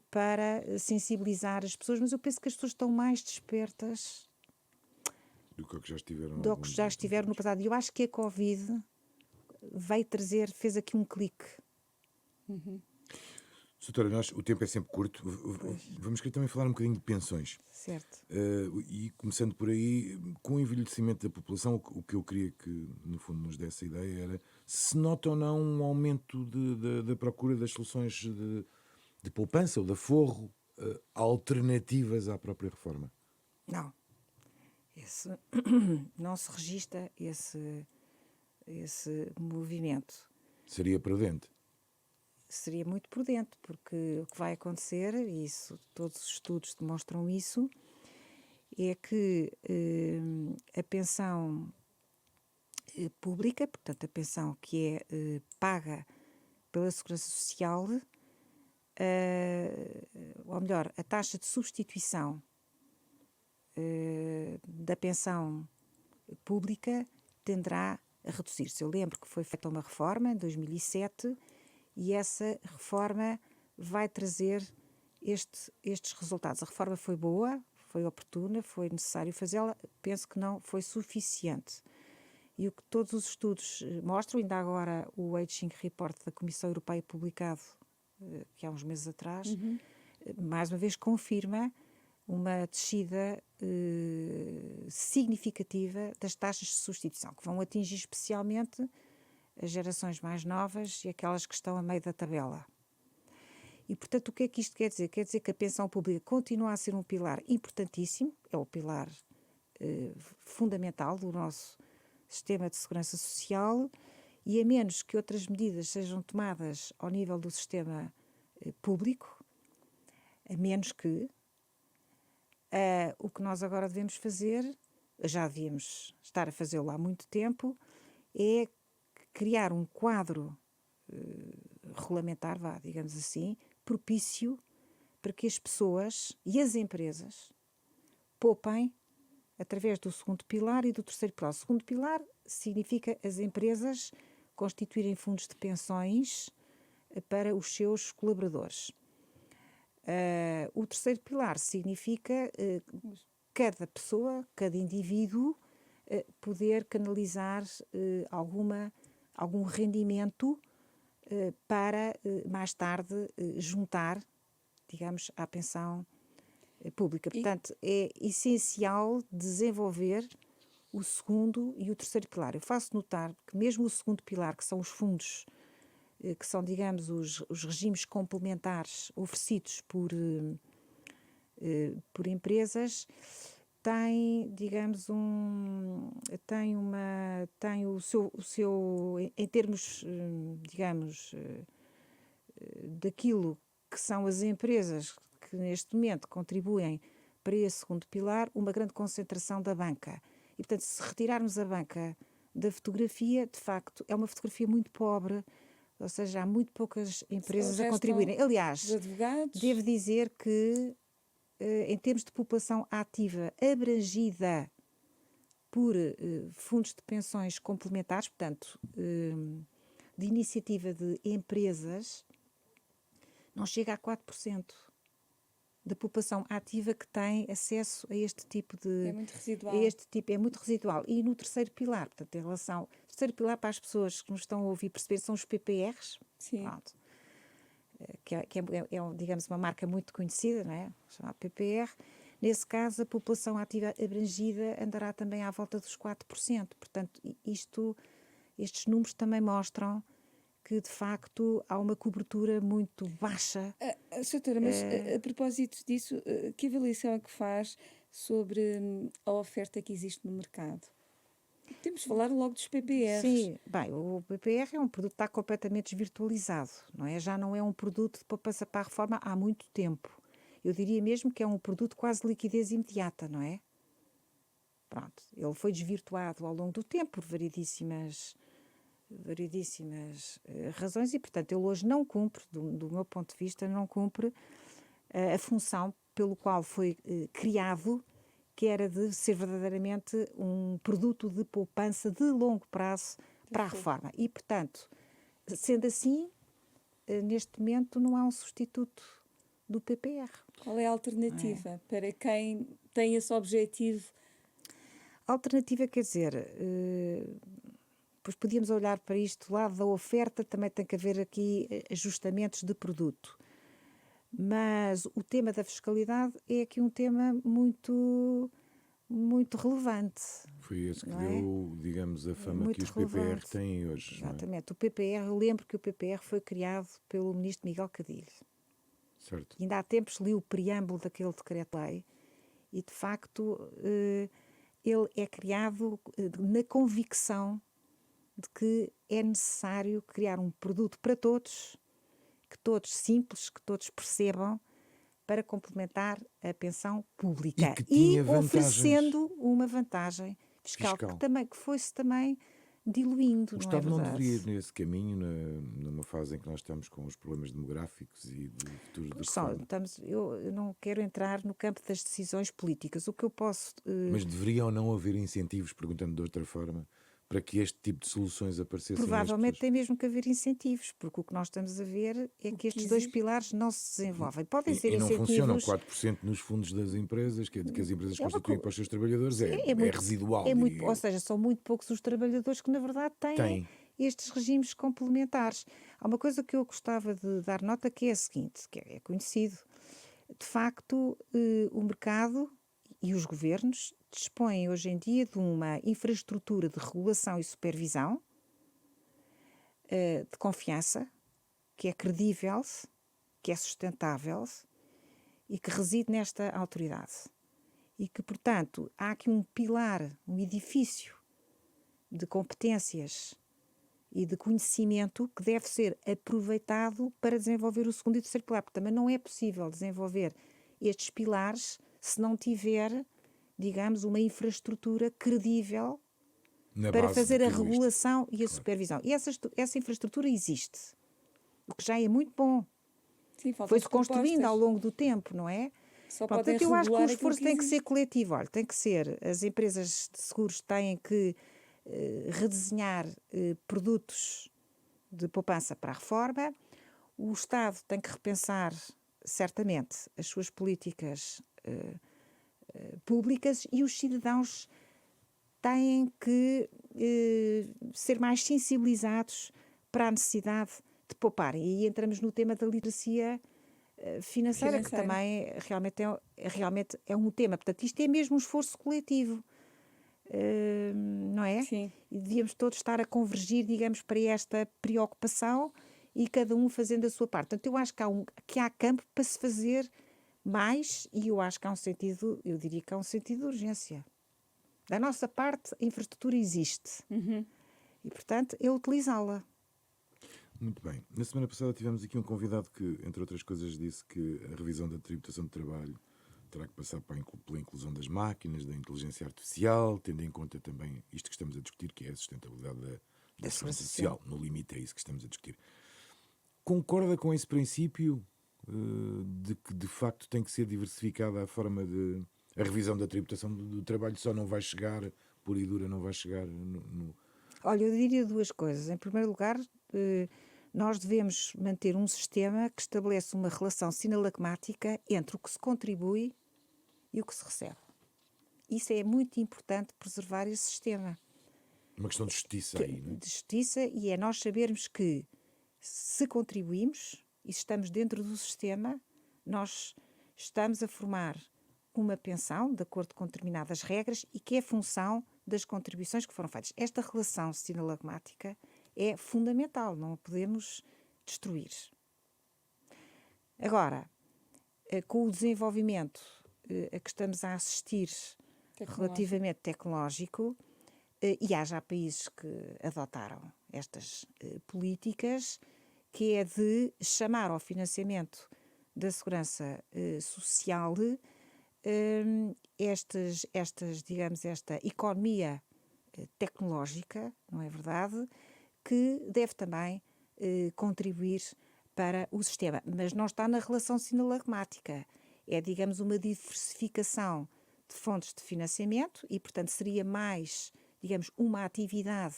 para sensibilizar as pessoas, mas eu penso que as pessoas estão mais despertas do que já estiveram do que já estiveram no passado. E eu acho que a Covid fez aqui um clique. Doutora, o tempo é sempre curto. Vamos querer também falar um bocadinho de pensões. Certo. E começando por aí, com o envelhecimento da população, o que eu queria que, no fundo, nos desse a ideia era se nota ou não um aumento da procura das soluções de poupança ou de aforro alternativas à própria reforma. Não. Não se registra esse movimento. Seria prudente. Seria muito prudente, porque o que vai acontecer, e todos os estudos demonstram isso, é que a pensão pública, portanto a pensão que é paga pela Segurança Social, ou melhor, a taxa de substituição da pensão pública tenderá a reduzir-se. Eu lembro que foi feita uma reforma em 2007 e essa reforma vai trazer estes resultados. A reforma foi boa, foi oportuna, foi necessário fazê-la, penso que não foi suficiente. E o que todos os estudos mostram, ainda agora o Aging Report da Comissão Europeia publicado, que há uns meses atrás, mais uma vez confirma uma descida significativa das taxas de substituição, que vão atingir especialmente as gerações mais novas e aquelas que estão a meio da tabela. E, portanto, o que é que isto quer dizer? Quer dizer que a pensão pública continua a ser um pilar importantíssimo, é o pilar fundamental do nosso sistema de segurança social, e a menos que outras medidas sejam tomadas ao nível do sistema público, a menos que o que nós agora devemos fazer, já devíamos estar a fazê-lo há muito tempo, é criar um quadro regulamentar, digamos assim, propício para que as pessoas e as empresas poupem através do segundo pilar e do terceiro pilar. O segundo pilar significa as empresas constituírem fundos de pensões para os seus colaboradores. O terceiro pilar significa cada pessoa, cada indivíduo poder canalizar algum rendimento para mais tarde juntar, digamos, à pensão pública. Portanto, é essencial desenvolver o segundo e o terceiro pilar. Eu faço notar que mesmo o segundo pilar, que são os fundos, que são, digamos, os regimes complementares oferecidos por empresas, tem, digamos, tem o seu em termos, digamos, daquilo que são as empresas que neste momento contribuem para esse segundo pilar, uma grande concentração da banca. E, portanto, se retirarmos a banca da fotografia, de facto, é uma fotografia muito pobre, ou seja, há muito poucas empresas a contribuírem. Aliás, devo dizer que, em termos de população ativa abrangida por fundos de pensões complementares, portanto, de iniciativa de empresas, não chega a 4% da população ativa que tem acesso a este tipo de... É muito residual. É muito residual. E no terceiro pilar, portanto, em relação... O terceiro pilar, para as pessoas que nos estão a ouvir perceber, são os PPRs. Sim. Pronto. Que é, digamos, uma marca muito conhecida, não é? Chamada PPR. Nesse caso, a população ativa abrangida andará também à volta dos 4%. Portanto, estes números também mostram que, de facto, há uma cobertura muito baixa. Doutora, mas a propósito disso, que avaliação é que faz sobre a oferta que existe no mercado? Temos de falar logo dos PPRs. Sim, bem, o PPR é um produto que está completamente desvirtualizado, não é? Já não é um produto de poupança para a reforma há muito tempo. Eu diria mesmo que é um produto quase de liquidez imediata, não é? Pronto, ele foi desvirtuado ao longo do tempo por variedíssimas razões e, portanto, ele hoje não cumpre, do meu ponto de vista, não cumpre a função pelo qual foi criado, que era de ser verdadeiramente um produto de poupança de longo prazo para a reforma. E, portanto, sendo assim, neste momento não há um substituto do PPR. Qual é a alternativa para quem tem esse objetivo? A alternativa, quer dizer, pois podíamos olhar para isto do lado da oferta, também tem que haver aqui ajustamentos de produto. Mas o tema da fiscalidade é aqui um tema muito, muito relevante. Foi esse que deu, digamos, a fama muito que os PPR têm hoje. Exatamente. O PPR, eu lembro que o PPR foi criado pelo ministro Miguel Cadilho. Certo. E ainda há tempos li o preâmbulo daquele decreto-lei e, de facto, ele é criado na convicção de que é necessário criar um produto para todos, que todos simples, que todos percebam, para complementar a pensão pública. E oferecendo uma vantagem fiscal. Que fosse também diluindo, O não é Estado não verdade? deveria ir nesse caminho, numa fase em que nós estamos com os problemas demográficos e de futuro de Só, reforma. eu não quero entrar no campo das decisões políticas. O que eu posso. Mas deveria ou não haver incentivos, perguntando de outra forma, para que este tipo de soluções aparecessem nas Provavelmente pessoas? tem mesmo que haver incentivos, porque o que nós estamos a ver é que estes dois pilares não se desenvolvem. Podem ser E não funcionam incentivos. 4% nos fundos das empresas, que as empresas É uma constituem co- para os seus trabalhadores, é é muito, residual, é muito, diria ou eu. seja, são muito poucos os trabalhadores que, na verdade, têm Tem. estes regimes complementares. Há uma coisa que eu gostava de dar nota que é a seguinte, que é conhecido. De facto, o mercado e os governos dispõem hoje em dia de uma infraestrutura de regulação e supervisão de confiança, que é credível, que é sustentável e que reside nesta autoridade. E que, portanto, há aqui um pilar, um edifício de competências e de conhecimento que deve ser aproveitado para desenvolver o segundo e terceiro pilar, porque também não é possível desenvolver estes pilares se não tiver, digamos, uma infraestrutura credível Na para base de fazer a tudo isto. regulação e a supervisão. E essa infraestrutura existe, o que já é muito bom. Sim, faltam Foi-se as construindo ao propostas. longo do tempo, não é? Só Pronto, podem portanto, eu acho que o regular aquilo esforço que tem que ser existe. coletivo. Olha, tem que ser, as empresas de seguros têm que redesenhar produtos de poupança para a reforma, o Estado tem que repensar, certamente, as suas políticas públicas e os cidadãos têm que ser mais sensibilizados para a necessidade de poupar. E aí entramos no tema da literacia financeira, que também realmente é um tema. Portanto, isto é mesmo um esforço coletivo, não é? Sim. E devíamos todos estar a convergir, digamos, para esta preocupação e cada um fazendo a sua parte. Portanto, eu acho que há campo para se fazer mais e eu acho que há um sentido, eu diria que há um sentido de urgência. Da nossa parte, a infraestrutura existe. E, portanto, é utilizá-la. Muito bem. Na semana passada tivemos aqui um convidado que, entre outras coisas, disse que a revisão da tributação de trabalho terá que passar pela inclusão das máquinas, da inteligência artificial, tendo em conta também isto que estamos a discutir, que é a sustentabilidade da segurança social. No limite é isso que estamos a discutir. Concorda com esse princípio de que, de facto, tem que ser diversificada a forma de... A revisão da tributação do trabalho só não vai chegar, pura e dura, não vai chegar no... Olha, eu diria duas coisas. Em primeiro lugar, nós devemos manter um sistema que estabelece uma relação sinalagmática entre o que se contribui e o que se recebe. Isso é muito importante, preservar esse sistema. Uma questão de justiça aí, não é? De justiça, e é nós sabermos que se contribuímos e se estamos dentro do sistema, nós estamos a formar uma pensão de acordo com determinadas regras e que é função das contribuições que foram feitas. Esta relação sinalagmática é fundamental, não a podemos destruir. Agora, com o desenvolvimento a que estamos a assistir relativamente tecnológico, e há já países que adotaram estas políticas, que é de chamar ao financiamento da segurança social digamos, esta economia tecnológica, não é verdade, que deve também contribuir para o sistema. Mas não está na relação sinalagmática. É, digamos, uma diversificação de fontes de financiamento e, portanto, seria mais, digamos, uma atividade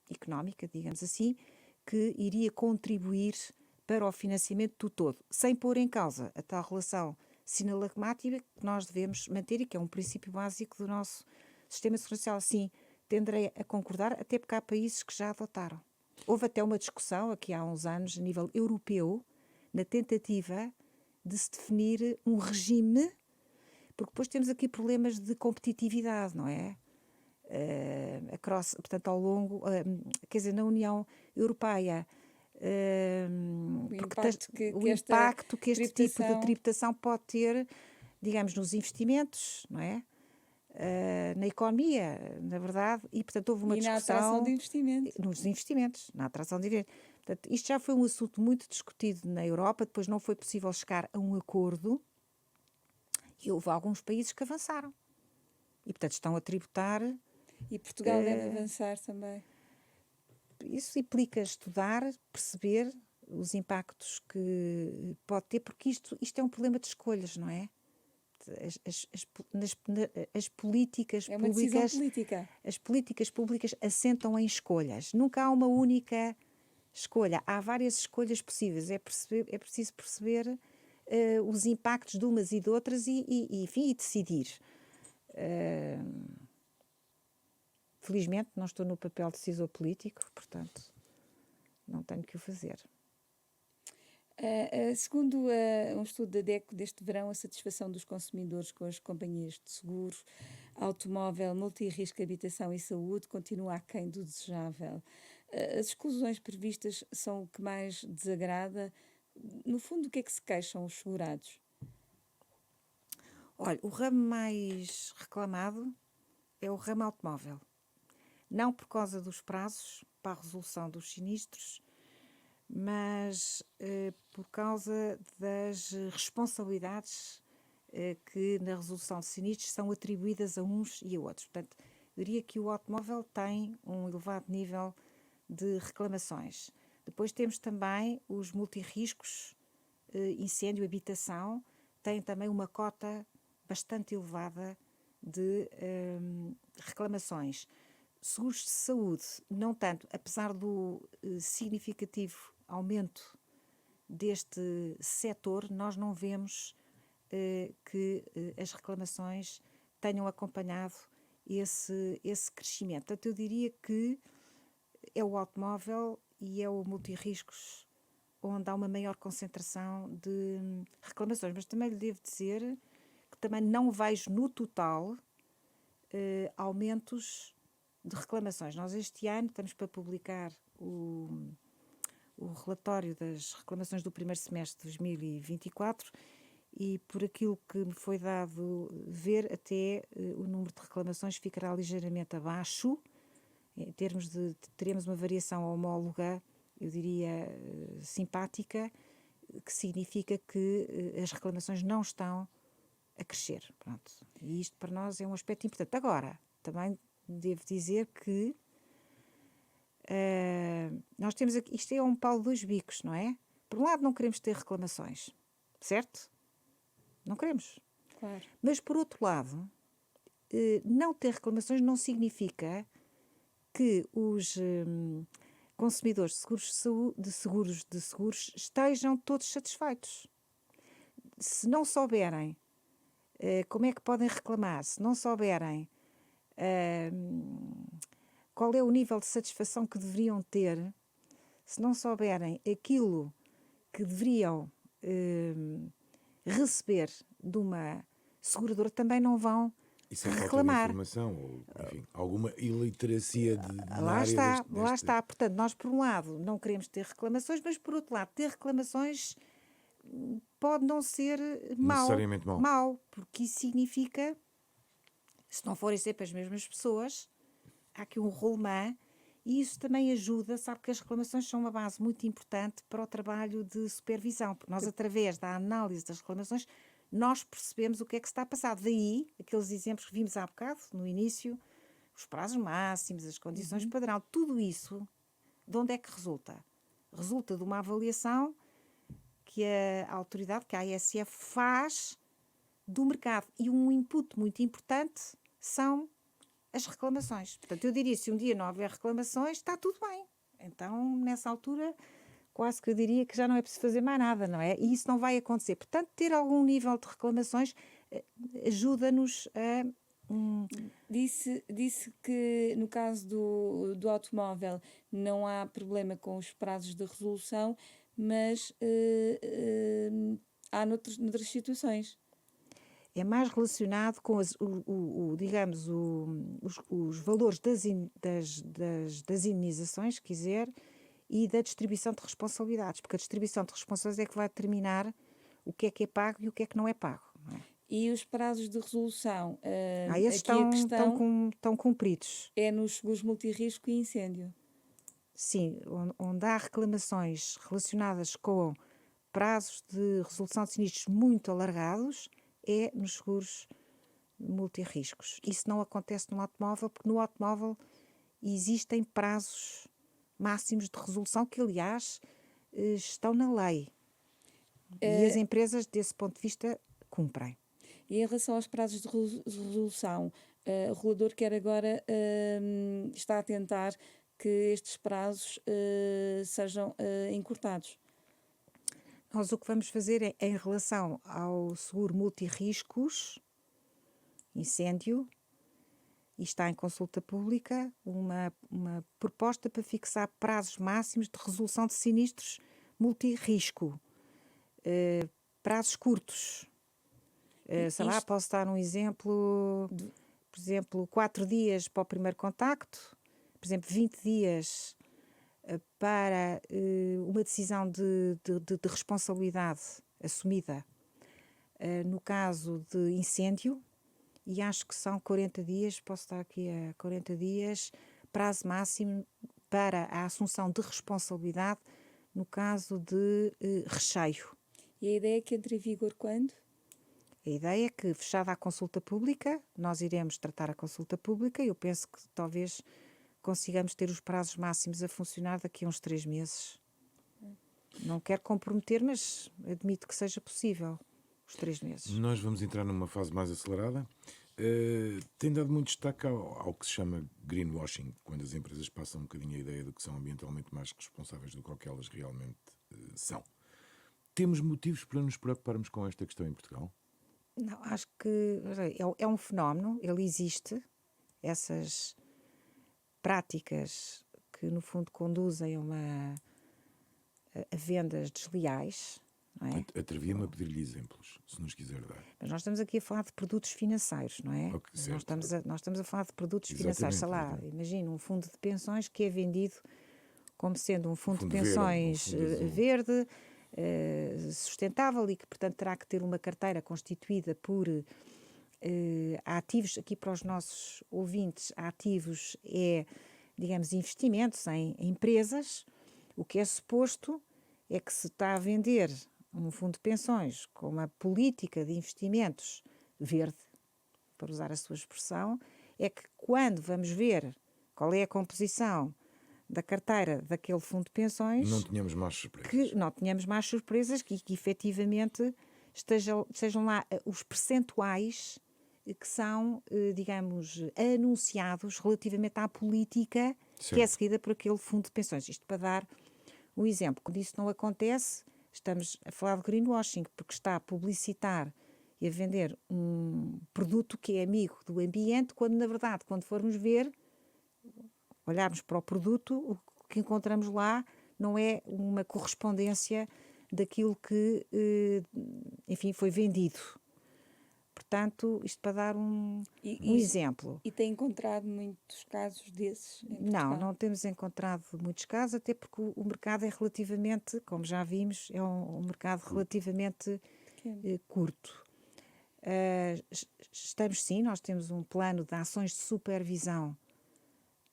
económica, digamos assim, que iria contribuir para o financiamento do todo, sem pôr em causa a tal relação sinalagmática que nós devemos manter e que é um princípio básico do nosso sistema de segurança social. Sim, tenderei a concordar, até porque há países que já adotaram. Houve até uma discussão, aqui há uns anos, a nível europeu, na tentativa de se definir um regime, porque depois temos aqui problemas de competitividade, não é? Portanto, ao longo, quer dizer, na União Europeia, o impacto que este tipo de tributação pode ter, digamos, nos investimentos, não é? Na economia, na verdade, e portanto houve uma discussão... na atração de investimentos. Nos investimentos, na atração de investimentos. Portanto, isto já foi um assunto muito discutido na Europa, depois não foi possível chegar a um acordo e houve alguns países que avançaram. E, portanto, estão a tributar... E Portugal deve avançar também. isso implica estudar, perceber os impactos que pode ter, porque isto é um problema de escolhas, não é? As políticas É uma decisão públicas, política. as políticas públicas assentam em escolhas. Nunca há uma única escolha. Há várias escolhas possíveis. É preciso perceber os impactos de umas e de outras enfim, e decidir. Felizmente não estou no papel de decisor político, portanto não tenho que o fazer. Segundo um estudo da DECO deste verão, a satisfação dos consumidores com as companhias de seguros, automóvel, multirrisco, habitação e saúde continua aquém do desejável. As exclusões previstas são o que mais desagrada. No fundo, o que é que se queixam os segurados? Olha, o ramo mais reclamado é o ramo automóvel. Não por causa dos prazos para a resolução dos sinistros, mas por causa das responsabilidades que na resolução de sinistros são atribuídas a uns e a outros. Portanto, eu diria que o automóvel tem um elevado nível de reclamações. Depois temos também os multirriscos, incêndio, habitação, têm também uma cota bastante elevada de reclamações. Seguros de saúde, não tanto, apesar do significativo aumento deste setor, nós não vemos que as reclamações tenham acompanhado esse crescimento. Portanto, eu diria que é o automóvel e é o multirriscos onde há uma maior concentração de reclamações. Mas também lhe devo dizer que também não vejo no total aumentos de reclamações. Nós este ano estamos para publicar o relatório das reclamações do primeiro semestre de 2024 e por aquilo que me foi dado ver, até o número de reclamações ficará ligeiramente abaixo. Em termos de teremos uma variação homóloga, eu diria simpática, que significa que as reclamações não estão a crescer. Pronto. E isto para nós é um aspecto importante. Agora, também devo dizer que nós temos aqui, isto é um pau de dois bicos, não é? Por um lado não queremos ter reclamações, certo? Não queremos. Claro. Mas por outro lado, não ter reclamações não significa que os consumidores de seguros estejam todos satisfeitos. Se não souberem como é que podem reclamar, se não souberem qual é o nível de satisfação que deveriam ter, se não souberem aquilo que deveriam receber de uma seguradora, também não vão Isso é falta de reclamar. informação ou, enfim, alguma iliteracia na Lá área está, deste... lá está. Portanto, nós por um lado não queremos ter reclamações, mas por outro lado ter reclamações pode não ser Necessariamente mau. mau, porque isso significa, se não forem sempre as mesmas pessoas, há aqui um rolemã e isso também ajuda, sabe que as reclamações são uma base muito importante para o trabalho de supervisão, porque nós através da análise das reclamações nós percebemos o que é que se está a passar. Daí, aqueles exemplos que vimos há bocado, no início, os prazos máximos, as condições padrão, tudo isso, de onde é que resulta? Resulta de uma avaliação que a autoridade, que a ASF faz do mercado. E um input muito importante são as reclamações. Portanto, eu diria, se um dia não houver reclamações, está tudo bem. Então, nessa altura, quase que eu diria que já não é preciso fazer mais nada, não é? E isso não vai acontecer. Portanto, ter algum nível de reclamações ajuda-nos a... Disse que no caso do automóvel não há problema com os prazos de resolução, mas há noutras situações. É mais relacionado com digamos, os valores das indenizações, se quiser, e da distribuição de responsabilidades, porque a distribuição de responsabilidades é que vai determinar o que é pago e o que é que não é pago. Não é? E os prazos de resolução? Esses aqui a questão estão cumpridos. é nos seguros multirrisco e incêndio. Sim, onde há reclamações relacionadas com prazos de resolução de sinistros muito alargados, é nos seguros multirriscos. Isso não acontece no automóvel, porque no automóvel existem prazos máximos de resolução que, aliás, estão na lei. E as empresas, desse ponto de vista, cumprem. E em relação aos prazos de resolução, o regulador quer agora, está a tentar que estes prazos sejam encurtados. Nós o que vamos fazer é, em relação ao seguro multirriscos, incêndio, e está em consulta pública, uma proposta para fixar prazos máximos de resolução de sinistros multirrisco. Prazos curtos. Sei lá, posso dar um exemplo, por exemplo, 4 dias para o primeiro contacto, por exemplo, 20 dias para uma decisão de responsabilidade assumida no caso de incêndio, e acho que são 40 dias, posso estar aqui a 40 dias, prazo máximo para a assunção de responsabilidade no caso de recheio. E a ideia é que entre em vigor quando? A ideia é que, fechada a consulta pública, nós iremos tratar a consulta pública e eu penso que talvez consigamos ter os prazos máximos a funcionar daqui a uns 3 meses. Não quero comprometer, mas admito que seja possível os 3 meses. Nós vamos entrar numa fase mais acelerada. Tem dado muito destaque ao que se chama greenwashing, quando as empresas passam um bocadinho a ideia de que são ambientalmente mais responsáveis do que o que elas realmente são. Temos motivos para nos preocuparmos com esta questão em Portugal? Não, acho que é um fenómeno, ele existe, essas práticas que no fundo conduzem a vendas desleais, não é? Atrevia-me a pedir-lhe exemplos, se nos quiser dar. Mas nós estamos aqui a falar de produtos financeiros, não é? Okay, nós estamos a falar de produtos financeiros. Sei lá, imagina um fundo de pensões que é vendido como sendo um fundo de pensões verde, sustentável e que, portanto, terá que ter uma carteira constituída por ativos. Aqui para os nossos ouvintes, ativos é, digamos, investimentos em empresas. O que é suposto é que se está a vender um fundo de pensões com uma política de investimentos verde, para usar a sua expressão, é que quando vamos ver qual é a composição da carteira daquele fundo de pensões, não tenhamos mais surpresas. Que não tenhamos mais surpresas, que efetivamente estejam lá os percentuais que são, digamos, anunciados relativamente à política que é seguida por aquele fundo de pensões. Isto para dar um exemplo. Quando isso não acontece, estamos a falar de greenwashing, porque está a publicitar e a vender um produto que é amigo do ambiente, quando na verdade, quando formos ver, olharmos para o produto, o que encontramos lá não é uma correspondência daquilo que, enfim, foi vendido. Portanto, isto para dar um exemplo. E tem encontrado muitos casos desses em Portugal? Não temos encontrado muitos casos, até porque o mercado é relativamente, como já vimos, é um mercado relativamente curto. Estamos sim, nós temos um plano de ações de supervisão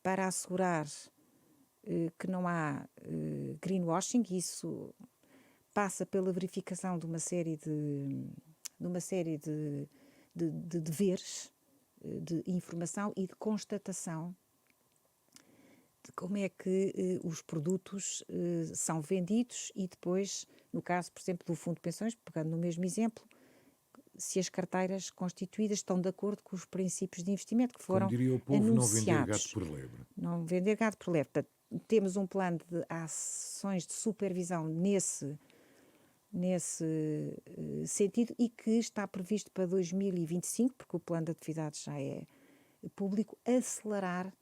para assegurar que não há greenwashing. Isso passa pela verificação de uma série de deveres de informação e de constatação de como é que os produtos são vendidos e depois, no caso, por exemplo, do fundo de pensões, pegando no mesmo exemplo, se as carteiras constituídas estão de acordo com os princípios de investimento que foram anunciados. Como diria o povo, anunciados. não vender gato por lebre. Não vender gato por lebre. Portanto, temos um plano de ações de supervisão nesse sentido e que está previsto para 2025, porque o plano de atividades já é público, acelerar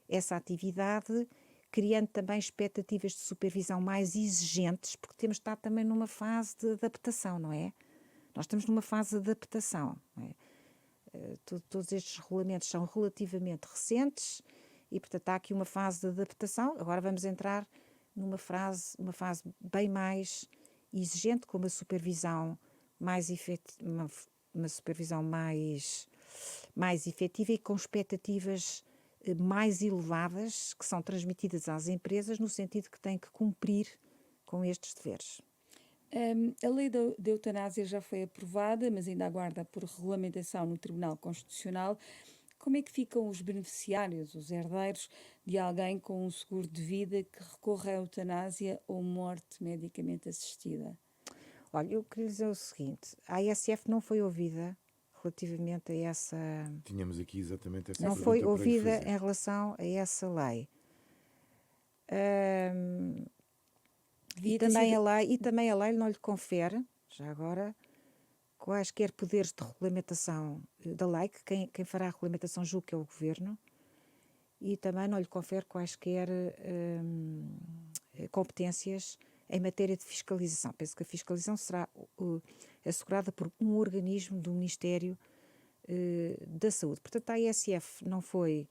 essa atividade, criando também expectativas de supervisão mais exigentes, porque temos de estar também numa fase de adaptação, não é? Nós estamos numa fase de adaptação, não é? Todos estes regulamentos são relativamente recentes e, portanto, há aqui uma fase de adaptação. Agora vamos entrar numa fase bem mais exigente, com uma supervisão mais uma supervisão mais efetiva e com expectativas mais elevadas que são transmitidas às empresas no sentido que têm que cumprir com estes deveres. A lei da eutanásia já foi aprovada, mas ainda aguarda por regulamentação no Tribunal Constitucional. Como é que ficam os beneficiários, os herdeiros de alguém com um seguro de vida que recorre à eutanásia ou morte medicamente assistida? Olha, eu queria dizer o seguinte: a ASF não foi ouvida relativamente a essa. Tínhamos aqui exatamente essa Não pergunta foi para lhe ouvida fazer. em relação a essa lei. E Devia ter também, sido. e também a lei não lhe confere, já agora, quaisquer poderes de regulamentação da lei, que quem fará a regulamentação julgo que é o Governo, e também não lhe confere quaisquer competências em matéria de fiscalização. Penso que a fiscalização será assegurada por um organismo do Ministério da Saúde. Portanto, a ASF não foi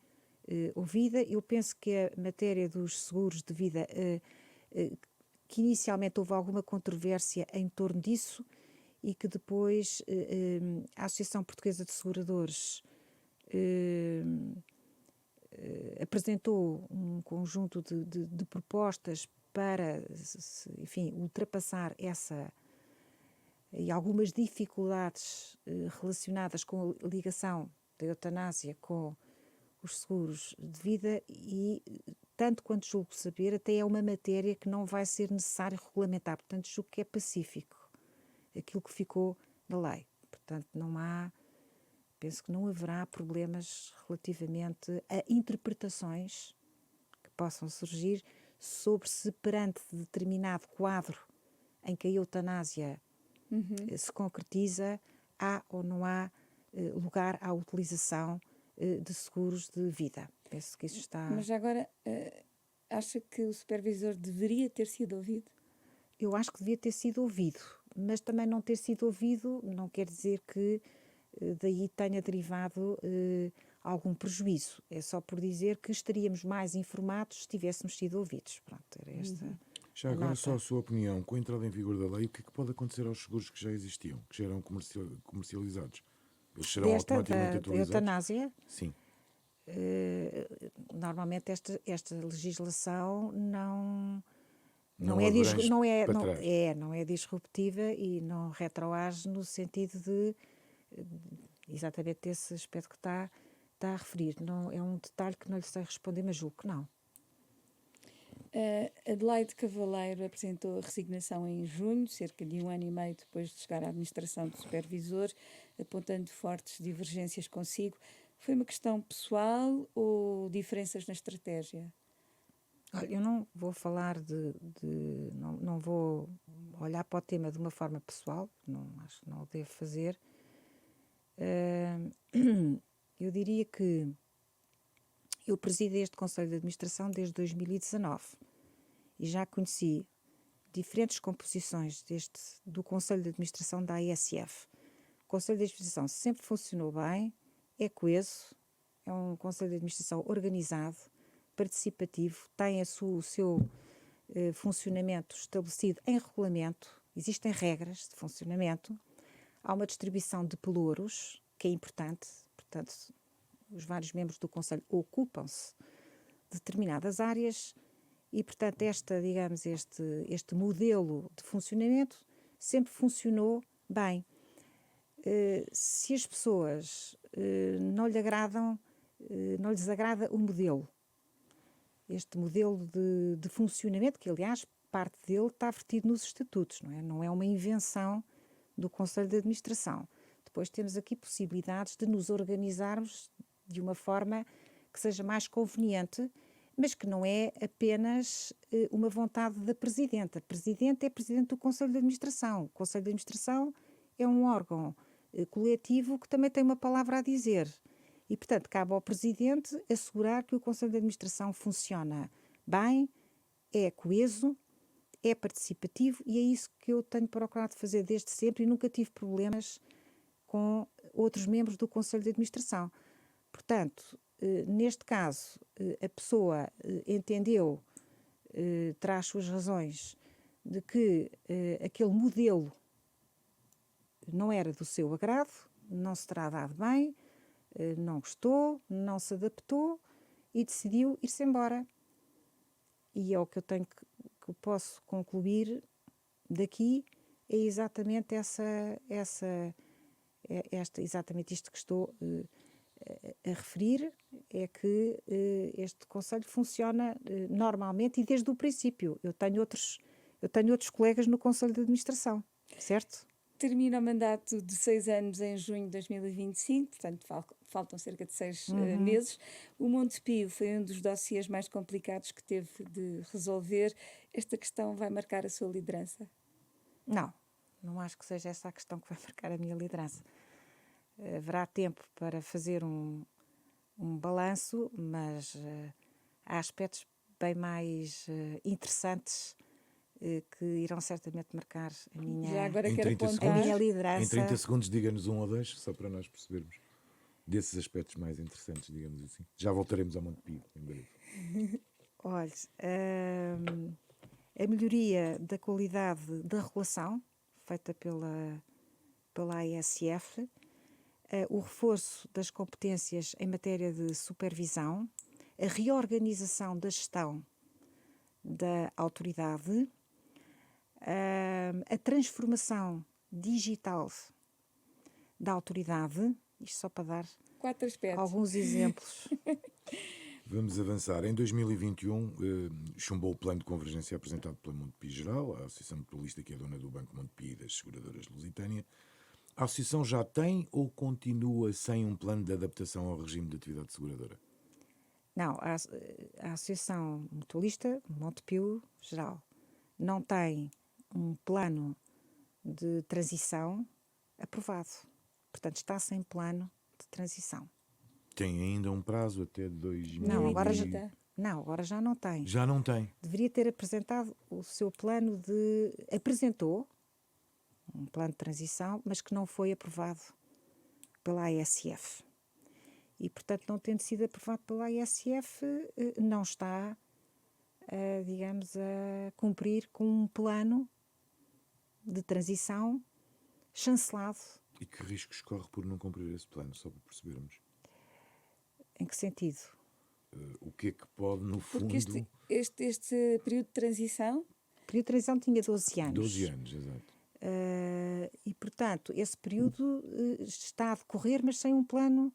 ouvida. Eu penso que a matéria dos seguros de vida, que inicialmente houve alguma controvérsia em torno disso e que depois a Associação Portuguesa de Seguradores apresentou um conjunto de propostas para, enfim, ultrapassar essa e algumas dificuldades relacionadas com a ligação da eutanásia com os seguros de vida e, tanto quanto julgo saber, até é uma matéria que não vai ser necessário regulamentar. Portanto, julgo que é pacífico aquilo que ficou na lei. Portanto, penso que não haverá problemas relativamente a interpretações que possam surgir sobre se perante determinado quadro em que a eutanásia se concretiza, há ou não há lugar à utilização de seguros de vida. Penso que isso está. Mas agora, acha que o supervisor deveria ter sido ouvido? Eu acho que devia ter sido ouvido, mas também não ter sido ouvido não quer dizer que daí tenha derivado algum prejuízo. É só por dizer que estaríamos mais informados se tivéssemos sido ouvidos. Pronto, era esta. Já agora, só a sua opinião, com a entrada em vigor da lei, o que é que pode acontecer aos seguros que já existiam, que já eram comercializados? Eles serão automaticamente Da atualizados? eutanásia, Sim. normalmente esta legislação não Não é, abrange para não, trás. não é disruptiva e não retroage no sentido de exatamente esse aspecto que está a referir. Não, é um detalhe que não lhe sei responder, mas julgo que não. Adelaide Cavaleiro apresentou a resignação em junho, cerca de 1 ano e meio depois de chegar à administração de supervisor, apontando fortes divergências consigo. Foi uma questão pessoal ou diferenças na estratégia? Olha, eu não vou falar não vou olhar para o tema de uma forma pessoal, acho que não o devo fazer. Eu diria que eu presido este Conselho de Administração desde 2019 e já conheci diferentes composições do Conselho de Administração da ASF. O Conselho de Administração sempre funcionou bem, é coeso, é um Conselho de Administração organizado, participativo, tem o seu funcionamento estabelecido em regulamento, existem regras de funcionamento, há uma distribuição de pelouros, que é importante, portanto, os vários membros do Conselho ocupam-se de determinadas áreas e, portanto, este modelo de funcionamento sempre funcionou bem. Se as pessoas não lhes agrada o modelo, este modelo de funcionamento, que aliás parte dele está vertido nos estatutos, não é uma invenção do Conselho de Administração. Depois temos aqui possibilidades de nos organizarmos de uma forma que seja mais conveniente, mas que não é apenas uma vontade da Presidente. A Presidente é Presidente do Conselho de Administração. O Conselho de Administração é um órgão coletivo que também tem uma palavra a dizer. E, portanto, cabe ao Presidente assegurar que o Conselho de Administração funciona bem, é coeso, é participativo e é isso que eu tenho procurado fazer desde sempre e nunca tive problemas com outros membros do Conselho de Administração. Portanto, neste caso, a pessoa entendeu, traz suas razões de que aquele modelo não era do seu agrado, não se terá dado bem, não gostou, não se adaptou e decidiu ir-se embora. E é o que eu que eu posso concluir daqui, é exatamente exatamente isto que estou a referir é que este Conselho funciona normalmente e desde o princípio. Eu tenho outros colegas no Conselho de Administração, certo? Termina o mandato de 6 anos em junho de 2025, portanto faltam cerca de 6 meses. O Montepio foi um dos dossiês mais complicados que teve de resolver. Esta questão vai marcar a sua liderança? Não acho que seja essa a questão que vai marcar a minha liderança. Haverá tempo para fazer um balanço, mas há aspectos bem mais interessantes que irão certamente marcar a minha, Já agora Em quero 30 apontar. a minha segundos. liderança. Em 30 segundos, diga-nos um ou dois, só para nós percebermos desses aspectos mais interessantes, digamos assim. Já voltaremos ao Montepio em breve. Olha, a melhoria da qualidade da regulação feita pela ASF, o reforço das competências em matéria de supervisão, a reorganização da gestão da autoridade, a transformação digital da autoridade, isto só para dar 4 aspectos. alguns exemplos. Vamos avançar. Em 2021, chumbou o plano de convergência apresentado pela Montepio Geral, a Associação Mutualista, que é dona do Banco Montepio e das seguradoras Lusitânia. A Associação já tem ou continua sem um plano de adaptação ao regime de atividade seguradora? Não, a Associação Mutualista Montepio Geral não tem um plano de transição aprovado. Portanto, está sem plano de transição. Tem ainda um prazo até 2000? Não, agora já não tem. Já não tem. Deveria ter apresentado o seu plano apresentou um plano de transição, mas que não foi aprovado pela ASF. E, portanto, não tendo sido aprovado pela ASF, não está, digamos, a cumprir com um plano de transição chancelado. E que riscos corre por não cumprir esse plano, só para percebermos? Em que sentido? O que é que pode, no fundo... Porque este período de transição... O período de transição tinha 12 anos. 12 anos, exato. E, portanto, esse período está a decorrer, mas sem um plano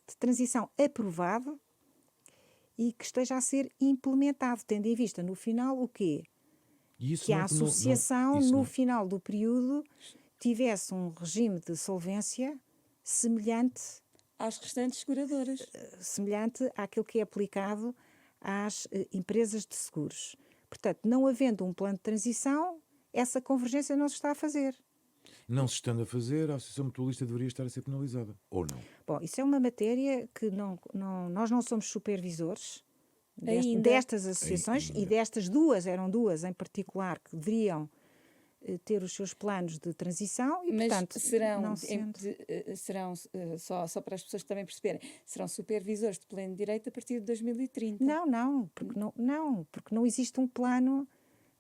de transição aprovado e que esteja a ser implementado, tendo em vista, no final, o quê? E isso Que não- a associação, isso no não- final do período, tivesse um regime de solvência semelhante às restantes seguradoras. àquilo que é aplicado às empresas de seguros. Portanto, não havendo um plano de transição, essa convergência não se está a fazer. Não se estando a fazer, a Associação Mutualista deveria estar a ser penalizada. Ou não? Bom, isso é uma matéria que nós não somos supervisores Ainda. destas associações Ainda. e destas eram duas em particular que deveriam ter os seus planos de transição e, Mas portanto, serão, não sendo... só para as pessoas também perceberem, serão supervisores de pleno direito a partir de 2030. Porque não existe um plano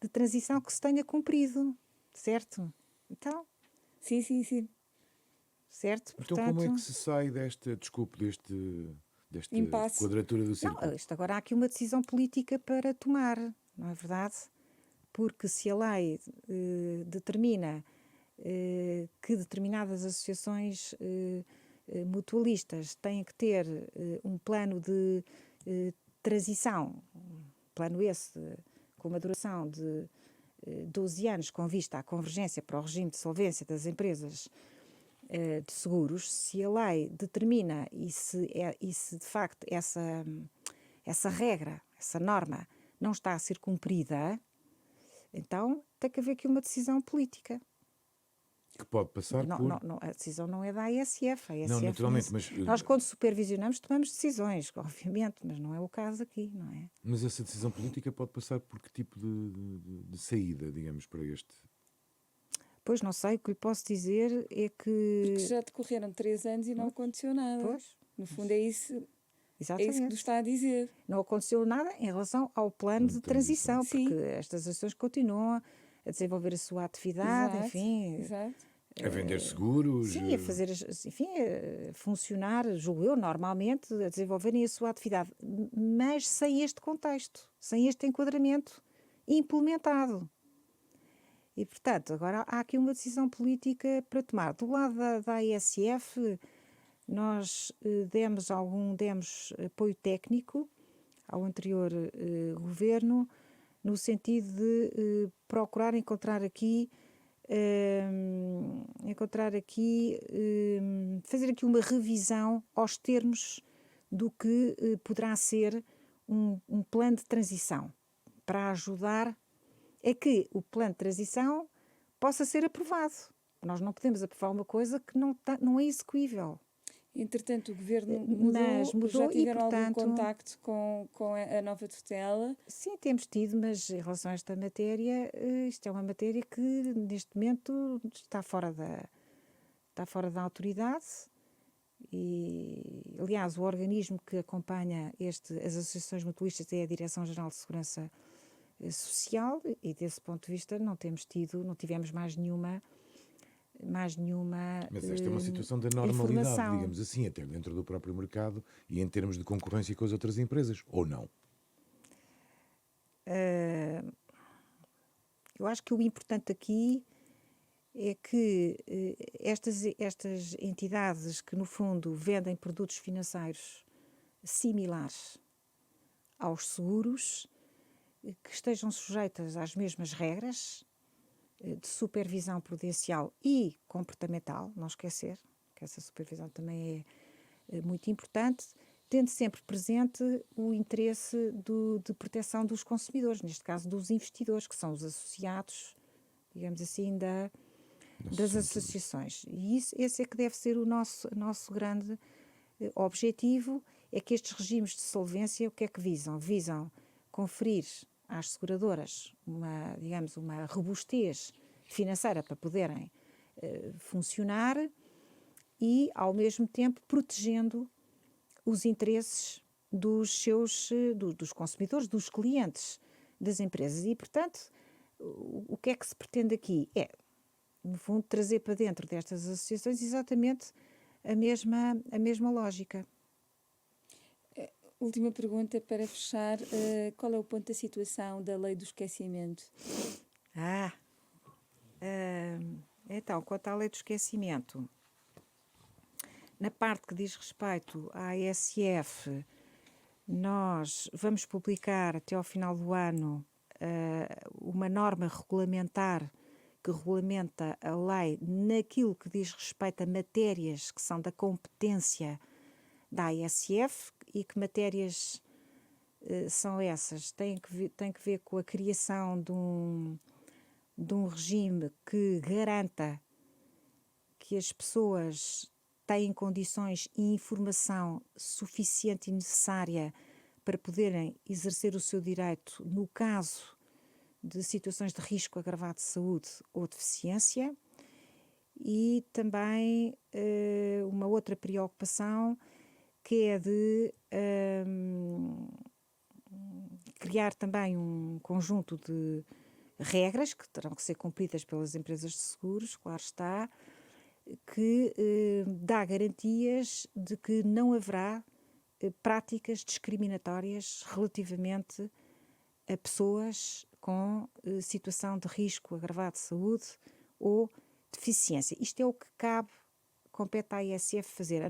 de transição que se tenha cumprido, certo? Então, Sim. certo? Então como é que se sai desta Impasse. quadratura do círculo? Não, agora há aqui uma decisão política para tomar, não é verdade? Porque se a lei determina que determinadas associações mutualistas têm que ter um plano de transição, plano esse com uma duração de 12 anos com vista à convergência para o regime de solvência das empresas de seguros, se a lei determina e se de facto essa regra, essa norma não está a ser cumprida, então tem que haver aqui uma decisão política. Que pode passar por... A decisão não é da ASF. Não, naturalmente, mas... Nós, quando supervisionamos, tomamos decisões, obviamente, mas não é o caso aqui, não é? Mas essa decisão política pode passar por que tipo de saída, digamos, para este... Pois, não sei, o que lhe posso dizer é que... Porque já decorreram 3 anos e não aconteceu nada. Pois. No fundo é isso Exatamente. que nos está a dizer. Não aconteceu nada em relação ao plano de transição, Sim. porque estas associações continuam a desenvolver a sua atividade, enfim... Exato. A vender seguros? Sim, a fazer, enfim, a funcionar, julgo eu, normalmente, a desenvolverem a sua atividade, mas sem este contexto, sem este enquadramento implementado. E, portanto, agora há aqui uma decisão política para tomar. Do lado da ASF, Nós demos apoio técnico ao anterior governo, no sentido de procurar fazer aqui uma revisão aos termos do que poderá ser um plano de transição, para ajudar a que o plano de transição possa ser aprovado. Nós não podemos aprovar uma coisa que não é execuível. Entretanto, o Governo mudou, já tiveram algum contacto com a nova tutela? Sim, temos tido, mas em relação a esta matéria, isto é uma matéria que neste momento está fora da autoridade e, aliás, o organismo que acompanha as associações mutualistas é a Direção-Geral de Segurança Social e, desse ponto de vista, não tivemos mais nenhuma Mas esta é uma situação da normalidade, informação. digamos assim, até dentro do próprio mercado e em termos de concorrência com as outras empresas, ou não? Eu acho que o importante aqui é que estas entidades que, no fundo, vendem produtos financeiros similares aos seguros, que estejam sujeitas às mesmas regras de supervisão prudencial e comportamental, não esquecer que essa supervisão também é muito importante, tendo sempre presente o interesse de proteção dos consumidores, neste caso dos investidores, que são os associados, digamos assim, das associações. E esse é que deve ser o nosso grande objetivo, é que estes regimes de solvência, o que é que visam? Visam conferir às seguradoras uma robustez financeira para poderem funcionar e, ao mesmo tempo, protegendo os interesses dos consumidores, dos clientes das empresas. E, portanto, o que é que se pretende aqui? É, no fundo, trazer para dentro destas associações exatamente a mesma lógica. Última pergunta para fechar. Qual é o ponto da situação da lei do esquecimento? Então, quanto à lei do esquecimento, na parte que diz respeito à ASF, nós vamos publicar até ao final do ano uma norma regulamentar que regulamenta a lei naquilo que diz respeito a matérias que são da competência da ASF. E que matérias são essas? Tem que ver com a criação de um regime que garanta que as pessoas têm condições e informação suficiente e necessária para poderem exercer o seu direito no caso de situações de risco agravado de saúde ou deficiência. E também uma outra preocupação, que é de criar também um conjunto de regras que terão que ser cumpridas pelas empresas de seguros, claro está, que dá garantias de que não haverá práticas discriminatórias relativamente a pessoas com situação de risco agravado de saúde ou deficiência. Isto é o que compete à ASF fazer.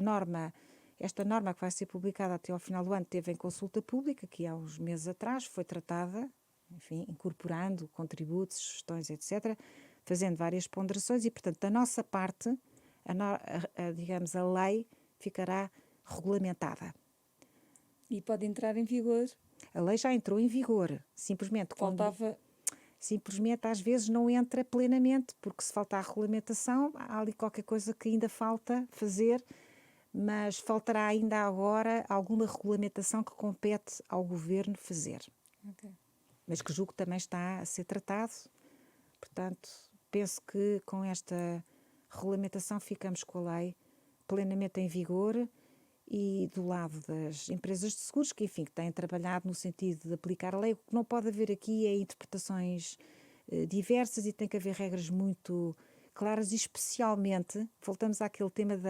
Esta norma que vai ser publicada até ao final do ano teve em consulta pública, que há uns meses atrás foi tratada, enfim, incorporando contributos, sugestões, etc., fazendo várias ponderações e, portanto, da nossa parte, a lei ficará regulamentada. E pode entrar em vigor? A lei já entrou em vigor, simplesmente às vezes não entra plenamente, porque se falta a regulamentação, há ali qualquer coisa que ainda falta fazer, mas faltará ainda agora alguma regulamentação que compete ao Governo fazer. Okay. Mas que julgo que também está a ser tratado. Portanto, penso que com esta regulamentação ficamos com a lei plenamente em vigor e do lado das empresas de seguros, que, enfim, que têm trabalhado no sentido de aplicar a lei. O que não pode haver aqui é interpretações diversas e tem que haver regras muito claras, e especialmente, voltamos àquele tema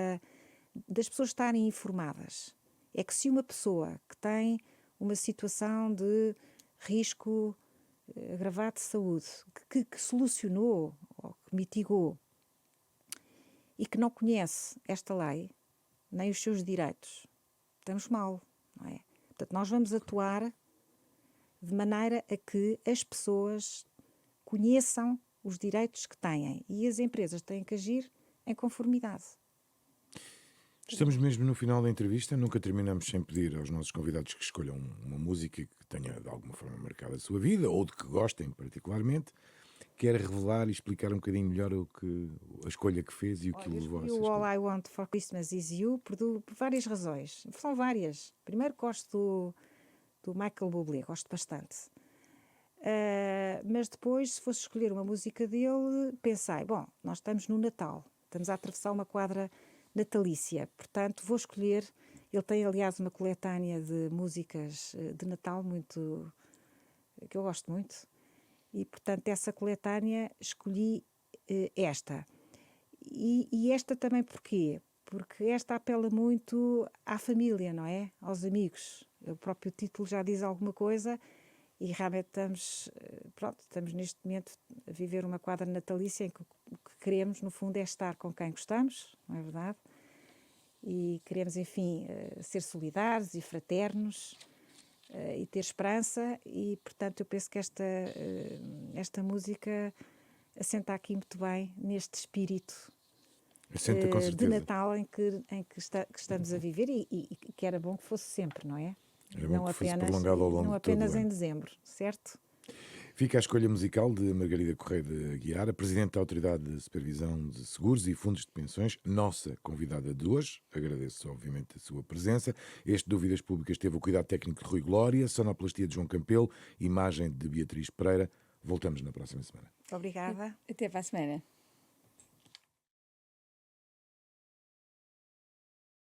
das pessoas estarem informadas. É que se uma pessoa que tem uma situação de risco agravado de saúde, que solucionou ou que mitigou e que não conhece esta lei, nem os seus direitos, estamos mal, não é? Portanto, nós vamos atuar de maneira a que as pessoas conheçam os direitos que têm e as empresas têm que agir em conformidade. Estamos mesmo no final da entrevista. Nunca terminamos sem pedir aos nossos convidados que escolham uma música que tenha de alguma forma marcado a sua vida ou de que gostem particularmente. Quer revelar e explicar um bocadinho melhor a escolha que fez e o que o levou a essa escolha? All escolha? I Want for Christmas Is You por várias razões. São várias. Primeiro gosto do Michael Bublé, gosto bastante. Mas depois, se fosse escolher uma música dele, pensei, bom, nós estamos no Natal, estamos a atravessar uma quadra natalícia, portanto vou escolher, ele tem aliás uma coletânea de músicas de Natal que eu gosto muito, e portanto essa coletânea escolhi esta. E esta também porquê? Porque esta apela muito à família, não é? Aos amigos. O próprio título já diz alguma coisa. E realmente estamos neste momento a viver uma quadra natalícia em que o que queremos, no fundo, é estar com quem gostamos, não é verdade? E queremos, enfim, ser solidários e fraternos e ter esperança e, portanto, eu penso que esta música assenta aqui muito bem neste espírito Assenta com de certeza. Natal em que estamos a viver e que era bom que fosse sempre, não é? Era bom que fosse prolongado ao longo não de todo apenas o ano. em dezembro, certo? Fica a escolha musical de Margarida Correia de Aguiar, a Presidente da Autoridade de Supervisão de Seguros e Fundos de Pensões, nossa convidada de hoje. Agradeço, obviamente, a sua presença. Este Dúvidas Públicas teve o cuidado técnico de Rui Glória, sonoplastia de João Campelo, imagem de Beatriz Pereira. Voltamos na próxima semana. Obrigada. Até para a semana.